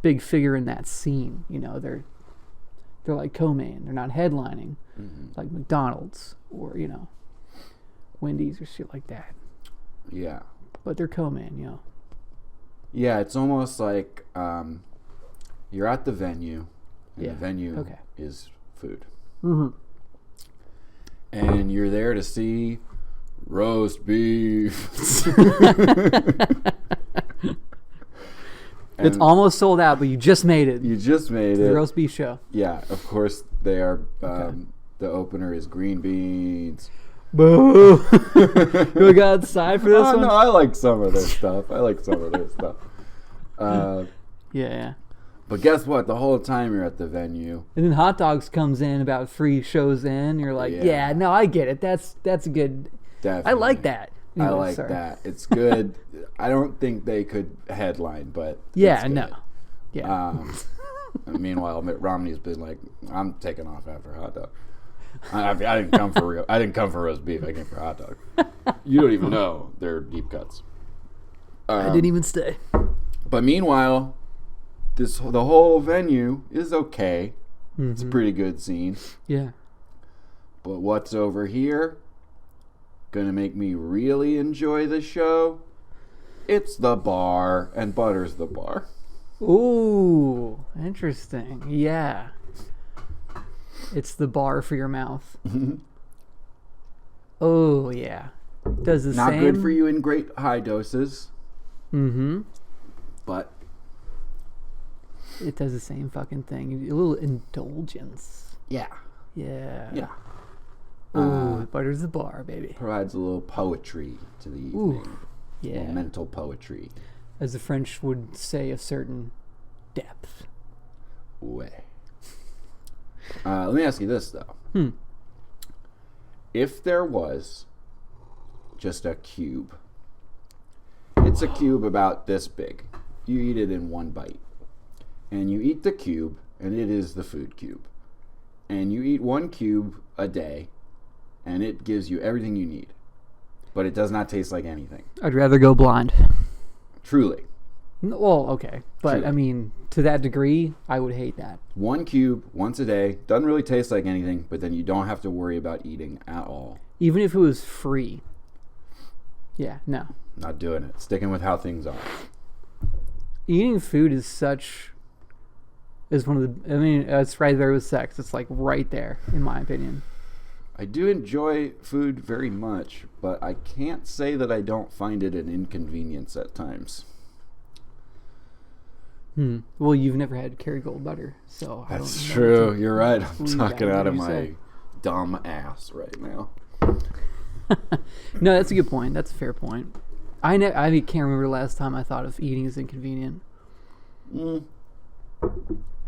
Speaker 2: big figure in that scene. They're like co-main. They're not headlining like McDonald's or Wendy's or shit like that.
Speaker 1: Yeah.
Speaker 2: But they're co-main,
Speaker 1: Yeah, it's almost like you're at the venue and
Speaker 2: Yeah.
Speaker 1: the venue
Speaker 2: Okay.
Speaker 1: is food.
Speaker 2: Mm-hmm.
Speaker 1: And you're there to see roast beef.
Speaker 2: It's almost sold out, but you just made it.
Speaker 1: You just made
Speaker 2: The
Speaker 1: it.
Speaker 2: roast beef show.
Speaker 1: Yeah, of course they are.
Speaker 2: Okay.
Speaker 1: The opener is green beans.
Speaker 2: Boo! You want to go outside for this one?
Speaker 1: No, I like some of their stuff.
Speaker 2: Yeah.
Speaker 1: But guess what? The whole time you're at the venue,
Speaker 2: And then hot dogs comes in about 3 shows in. You're like,
Speaker 1: Yeah.
Speaker 2: yeah, no, I get it. That's a good.
Speaker 1: definitely.
Speaker 2: I like that.
Speaker 1: I
Speaker 2: Anyway,
Speaker 1: like
Speaker 2: sorry.
Speaker 1: that. It's good. I don't think they could headline, but
Speaker 2: Yeah,
Speaker 1: it's good.
Speaker 2: no. Yeah.
Speaker 1: Meanwhile, Mitt Romney's been like, "I'm taking off after hot dog. I didn't come for I didn't come for roast beef. I came for hot dog. You don't even know they're deep cuts.
Speaker 2: I didn't even stay.
Speaker 1: But meanwhile, the whole venue is okay. It's a pretty good scene.
Speaker 2: Yeah.
Speaker 1: But what's over here gonna make me really enjoy the show? It's the bar, and Butter's the bar.
Speaker 2: Ooh, interesting. Yeah. It's the bar for your mouth. Oh, yeah. Does the
Speaker 1: Not
Speaker 2: same.
Speaker 1: good for you in great high doses,
Speaker 2: Mm-hmm.
Speaker 1: but
Speaker 2: It does the same fucking thing. A little indulgence.
Speaker 1: yeah,
Speaker 2: Yeah. Ooh, Butter's the bar, baby.
Speaker 1: provides a little poetry to the evening. A
Speaker 2: Yeah.
Speaker 1: little mental poetry.
Speaker 2: As the French would say, a certain depth.
Speaker 1: Way. Let me ask you this though. If there was just a cube, it's a cube about this big. You eat it in one bite. And you eat the cube, and it is the food cube. And you eat one cube a day, and it gives you everything you need. But it does not taste like anything.
Speaker 2: I'd rather go blind.
Speaker 1: Truly.
Speaker 2: Well, okay. But,
Speaker 1: True.
Speaker 2: I mean, to that degree, I would hate that.
Speaker 1: One cube, once a day, doesn't really taste like anything, but then you don't have to worry about eating at all.
Speaker 2: Even if it was free. Yeah, no.
Speaker 1: Not doing it. Sticking with how things are.
Speaker 2: Eating food is one of the, I mean, it's right there with sex. It's like right there, in my opinion.
Speaker 1: I do enjoy food very much, but I can't say that I don't find it an inconvenience at times.
Speaker 2: Well, you've never had Kerrygold butter, so I don't
Speaker 1: That's
Speaker 2: know
Speaker 1: true.
Speaker 2: what to
Speaker 1: You're right. I'm
Speaker 2: believe
Speaker 1: talking
Speaker 2: that.
Speaker 1: out
Speaker 2: What
Speaker 1: of
Speaker 2: do you
Speaker 1: my
Speaker 2: say?
Speaker 1: dumb ass right now.
Speaker 2: No, that's a good point. That's a fair point. I can't remember the last time I thought of eating as inconvenient.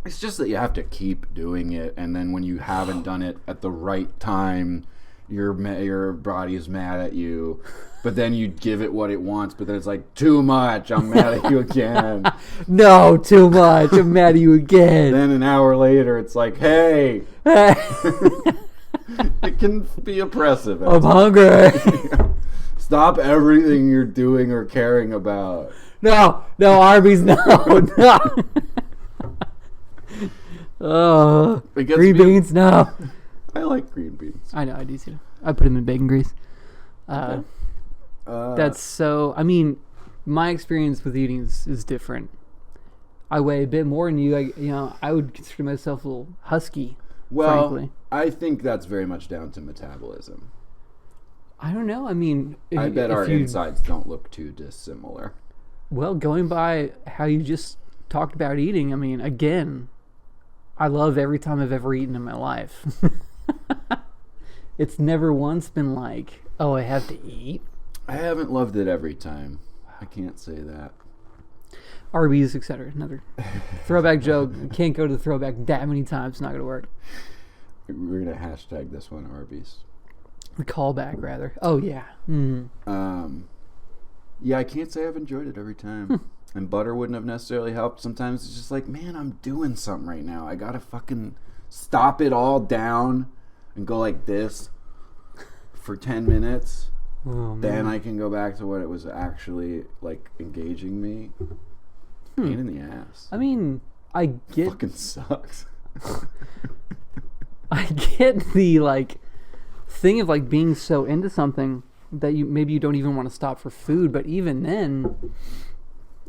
Speaker 1: It's just that you have to keep doing it, and then when you haven't done it at the right time, your body is mad at you. But then you give it what it wants, but then it's like, too much, I'm mad at you again.
Speaker 2: No, too much. I'm mad at you again.
Speaker 1: Then an hour later, it's like, hey. It can be oppressive.
Speaker 2: I'm hungry.
Speaker 1: Stop everything you're doing or caring about.
Speaker 2: No, Arby's, no.
Speaker 1: It gets
Speaker 2: Green
Speaker 1: me-
Speaker 2: beans, no.
Speaker 1: I like green beans.
Speaker 2: I know, I do too. I put them in bacon grease. That's so. I mean, my experience with eating is different. I weigh a bit more than you. I would consider myself a little husky.
Speaker 1: Well,
Speaker 2: frankly.
Speaker 1: I think that's very much down to metabolism.
Speaker 2: I don't know. I mean,
Speaker 1: I bet our insides don't look too dissimilar.
Speaker 2: Well, going by how you just talked about eating, I mean, again, I love every time I've ever eaten in my life. It's never once been like, oh, I have to eat.
Speaker 1: I haven't loved it every time. I can't say that.
Speaker 2: Arby's, etc. Another throwback joke. Can't go to the throwback that many times. It's not going to work.
Speaker 1: We're going to hashtag this one Arby's.
Speaker 2: The callback, rather. Oh, yeah.
Speaker 1: Yeah, I can't say I've enjoyed it every time. And butter wouldn't have necessarily helped. Sometimes it's just like, man, I'm doing something right now. I got to fucking stop it all down and go like this for 10 minutes.
Speaker 2: Oh, man.
Speaker 1: Then I can go back to what it was actually like engaging me. Pain in the ass.
Speaker 2: I mean, I get
Speaker 1: Fucking sucks.
Speaker 2: I get the like thing of like being so into something that you don't even want to stop for food, but even then,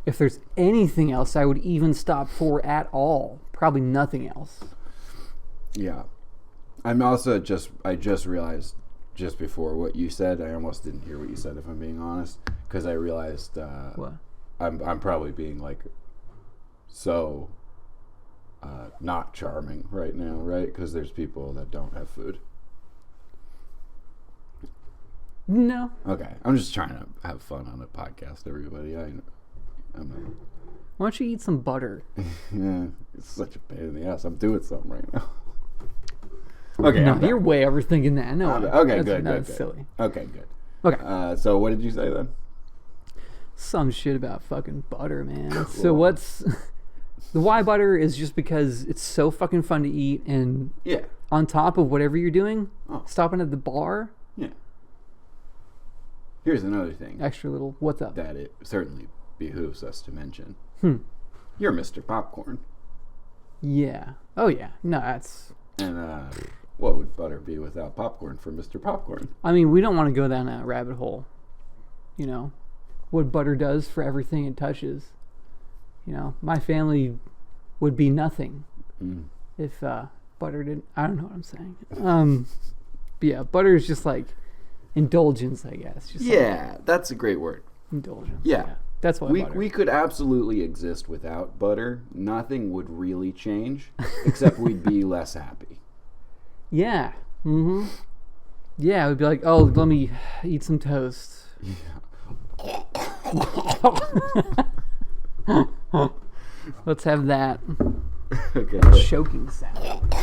Speaker 2: if there's anything else I would even stop for at all, probably nothing else.
Speaker 1: Yeah. I'm also I just realized just before what you said, I almost didn't hear what you said if I'm being honest, because I realized
Speaker 2: What?
Speaker 1: I'm probably being like so not charming right now, right? Because there's people that don't have food.
Speaker 2: No.
Speaker 1: Okay, I'm just trying to have fun on a podcast, everybody. I'm
Speaker 2: Why don't you eat some butter?
Speaker 1: yeah, it's such a pain in the ass. I'm doing something right now. Okay,
Speaker 2: No, you're way overthinking that. No,
Speaker 1: okay,
Speaker 2: that's
Speaker 1: good.
Speaker 2: silly.
Speaker 1: Okay, good.
Speaker 2: Okay.
Speaker 1: So what did you say then?
Speaker 2: Some shit about fucking butter, man. Cool. So what's the why butter is just because it's so fucking fun to eat, and on top of whatever you're doing, stopping at the bar.
Speaker 1: Yeah. Here's another thing.
Speaker 2: Extra little. What's up?
Speaker 1: That it certainly behooves us to mention. You're Mr. Popcorn.
Speaker 2: Yeah. Oh yeah. No, that's.
Speaker 1: And what would butter be without popcorn for Mr. Popcorn?
Speaker 2: I mean, we don't want to go down that rabbit hole. You know, what butter does for everything it touches. You know, my family would be nothing if butter didn't. I don't know what I'm saying. But yeah, butter is just like indulgence, I guess. Just
Speaker 1: that's a great word.
Speaker 2: Indulgence.
Speaker 1: Yeah.
Speaker 2: That's why
Speaker 1: we could absolutely exist without butter. Nothing would really change, except we'd be less happy.
Speaker 2: Yeah. Mm-hmm. Yeah, it would be like, oh, let me eat some toast. Yeah. Let's have that.
Speaker 1: Okay.
Speaker 2: Choking sound.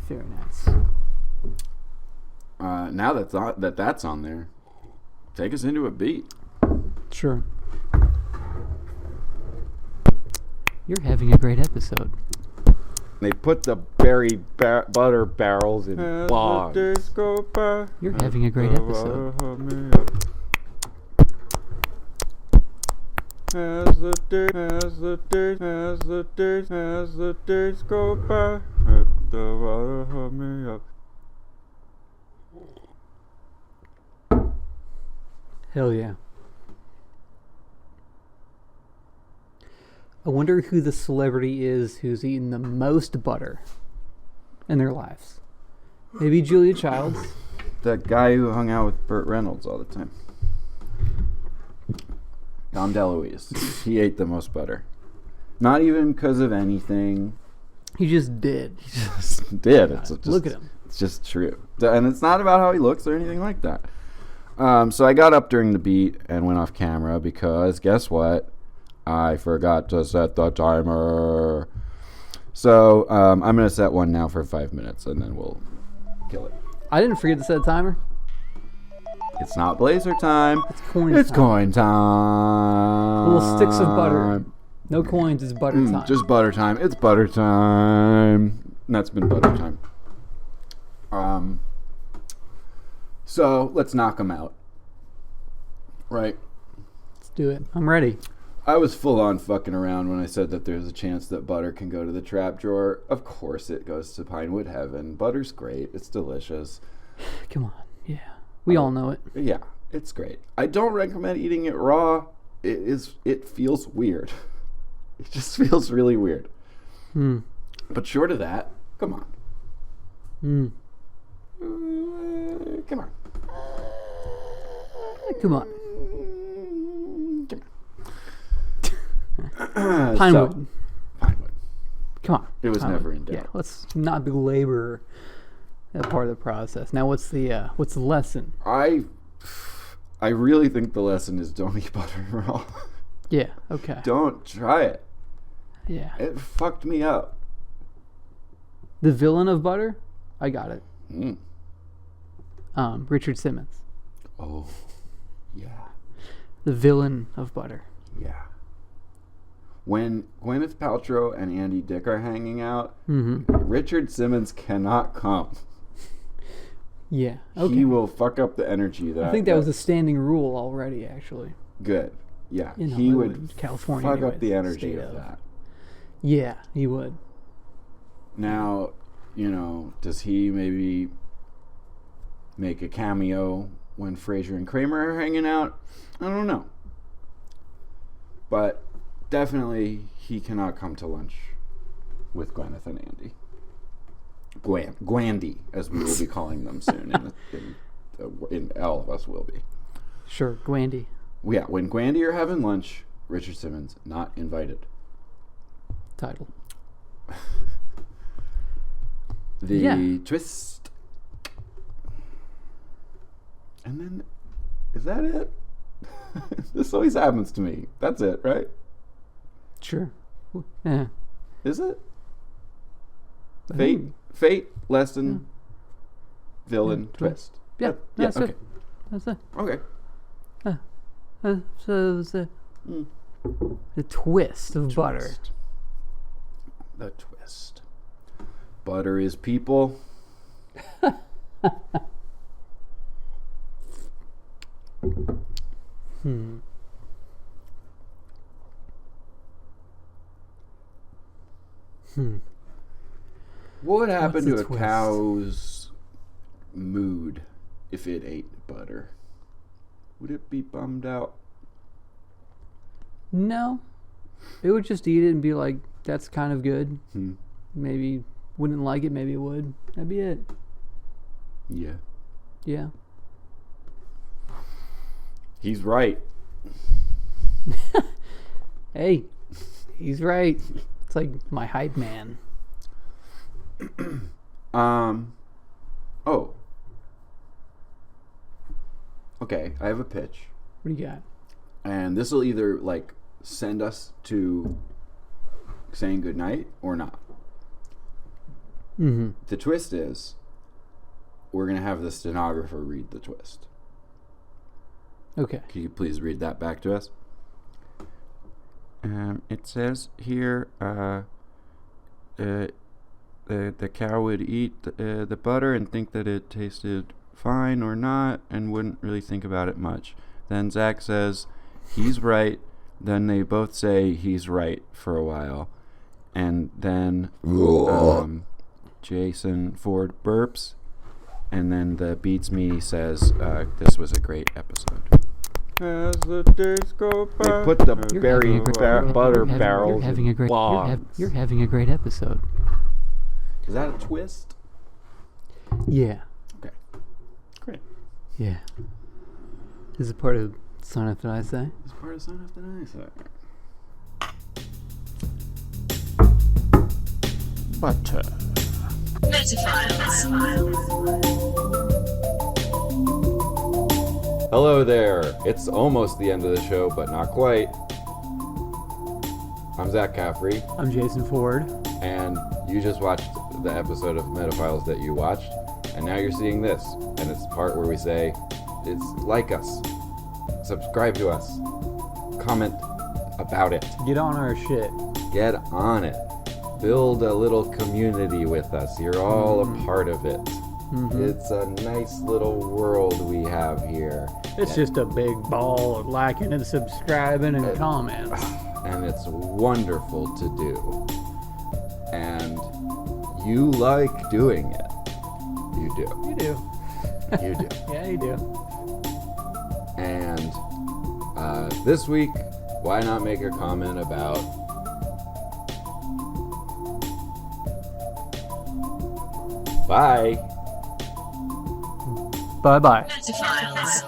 Speaker 2: Very nice.
Speaker 1: Now that's on there, take us into a beat.
Speaker 2: Sure. You're having a great episode.
Speaker 1: They put the berry butter barrels in bogs.
Speaker 2: You're having a great episode.
Speaker 1: As the days go by, let the water hug me up.
Speaker 2: Hell yeah. I wonder who the celebrity is who's eaten the most butter in their lives. Maybe Julia Childs.
Speaker 1: That guy who hung out with Burt Reynolds all the time. Dom DeLuise. He ate the most butter. Not even because of anything.
Speaker 2: He just did.
Speaker 1: He just did.
Speaker 2: Look at him.
Speaker 1: It's just true. And it's not about how he looks or anything like that. So I got up during the beat and went off camera because guess what? I forgot to set the timer. So I'm going to set one now for 5 minutes and then we'll kill it.
Speaker 2: I didn't forget to set a timer.
Speaker 1: It's not blazer time.
Speaker 2: It's coin
Speaker 1: time.
Speaker 2: Little sticks of butter. No coins, it's butter time.
Speaker 1: Just butter time. It's butter time. And that's been butter time. So let's knock them out. Right?
Speaker 2: Let's do it. I'm ready.
Speaker 1: I was full on fucking around when I said that there's a chance that butter can go to the trap drawer. Of course it goes to Pinewood Heaven. Butter's great. It's delicious.
Speaker 2: Come on. Yeah. We all know it.
Speaker 1: Yeah. It's great. I don't recommend eating it raw. It feels weird. It just feels really weird. But short of that, come on. Come on.
Speaker 2: Come on.
Speaker 1: Pinewood.
Speaker 2: Pinewood. Come on.
Speaker 1: It was
Speaker 2: Pinewood.
Speaker 1: never in doubt.
Speaker 2: Yeah, let's not belabor that part of the process. Now, what's the lesson?
Speaker 1: I really think the lesson is don't eat butter raw.
Speaker 2: Yeah. Okay.
Speaker 1: Don't try it.
Speaker 2: Yeah.
Speaker 1: It fucked me up.
Speaker 2: The villain of butter? I got it.
Speaker 1: Mm.
Speaker 2: Richard Simmons.
Speaker 1: Oh, yeah.
Speaker 2: The villain of butter.
Speaker 1: Yeah. When Gwyneth Paltrow and Andy Dick are hanging out, Richard Simmons cannot come.
Speaker 2: Yeah. Okay.
Speaker 1: He will fuck up the energy.
Speaker 2: I think that was a standing rule already, actually.
Speaker 1: Good. Yeah.
Speaker 2: In
Speaker 1: he
Speaker 2: Hollywood,
Speaker 1: would
Speaker 2: California,
Speaker 1: fuck
Speaker 2: anyways,
Speaker 1: up the energy of
Speaker 2: of
Speaker 1: that.
Speaker 2: Yeah, he would.
Speaker 1: Now, does he maybe make a cameo when Frasier and Kramer are hanging out? I don't know. But definitely he cannot come to lunch with Gwyneth and Andy. Gwandy, as we will be calling them soon. In all of us will be.
Speaker 2: Sure, Gwandy.
Speaker 1: Yeah, when Gwandy are having lunch, Richard Simmons not invited.
Speaker 2: Title.
Speaker 1: The twist. And then, is that it? This always happens to me. That's it, right?
Speaker 2: Sure. Yeah.
Speaker 1: Is it? Fate, lesson, villain, twist.
Speaker 2: Yeah, that's
Speaker 1: okay.
Speaker 2: it. That's it.
Speaker 1: Okay.
Speaker 2: So it's the twist of butter.
Speaker 1: The twist. Butter is people. What would happen to a
Speaker 2: twist?
Speaker 1: cow's mood if it ate butter? Would it be bummed out?
Speaker 2: No. It would just eat it and be like, that's kind of good. Maybe wouldn't like it, maybe it would. That'd be it.
Speaker 1: Yeah.
Speaker 2: Yeah.
Speaker 1: He's right.
Speaker 2: Hey, he's right. It's like my hype man.
Speaker 1: Oh. Okay, I have a pitch.
Speaker 2: What do you got?
Speaker 1: And this will either like send us to saying goodnight or not.
Speaker 2: Mm-hmm.
Speaker 1: The twist is we're going to have the stenographer read the twist.
Speaker 2: Okay.
Speaker 1: Can you please read that back to us? It says here the cow would eat the butter and think that it tasted fine or not and wouldn't really think about it much. Then Zach says he's right. Then they both say he's right for a while. And then Jason Ford burps. And then the Beats Me says this was a great episode. As the days go by, they put the butter barrels.
Speaker 2: You're having a great episode.
Speaker 1: Is that a twist?
Speaker 2: Yeah.
Speaker 1: Okay. Great.
Speaker 2: Yeah. Is it part of Sign Up That I Say?
Speaker 1: It's part of Sign Up That I Say. Butter. Hello there. It's almost the end of the show, but not quite. I'm Zach Caffrey.
Speaker 2: I'm Jason Ford.
Speaker 1: And you just watched the episode of Metaphiles that you watched, and now you're seeing this. And it's the part where we say, it's like us, subscribe to us, comment about it.
Speaker 2: Get on our shit.
Speaker 1: Get on it. Build a little community with us. You're all a part of it. Mm-hmm. It's a nice little world we have here.
Speaker 2: It's just a big ball of liking and subscribing and comments.
Speaker 1: And it's wonderful to do. And you like doing it. You do.
Speaker 2: You do.
Speaker 1: You do.
Speaker 2: Yeah, you do.
Speaker 1: And this week, why not make a comment about bye.
Speaker 2: Bye-bye.
Speaker 3: Metaphiles.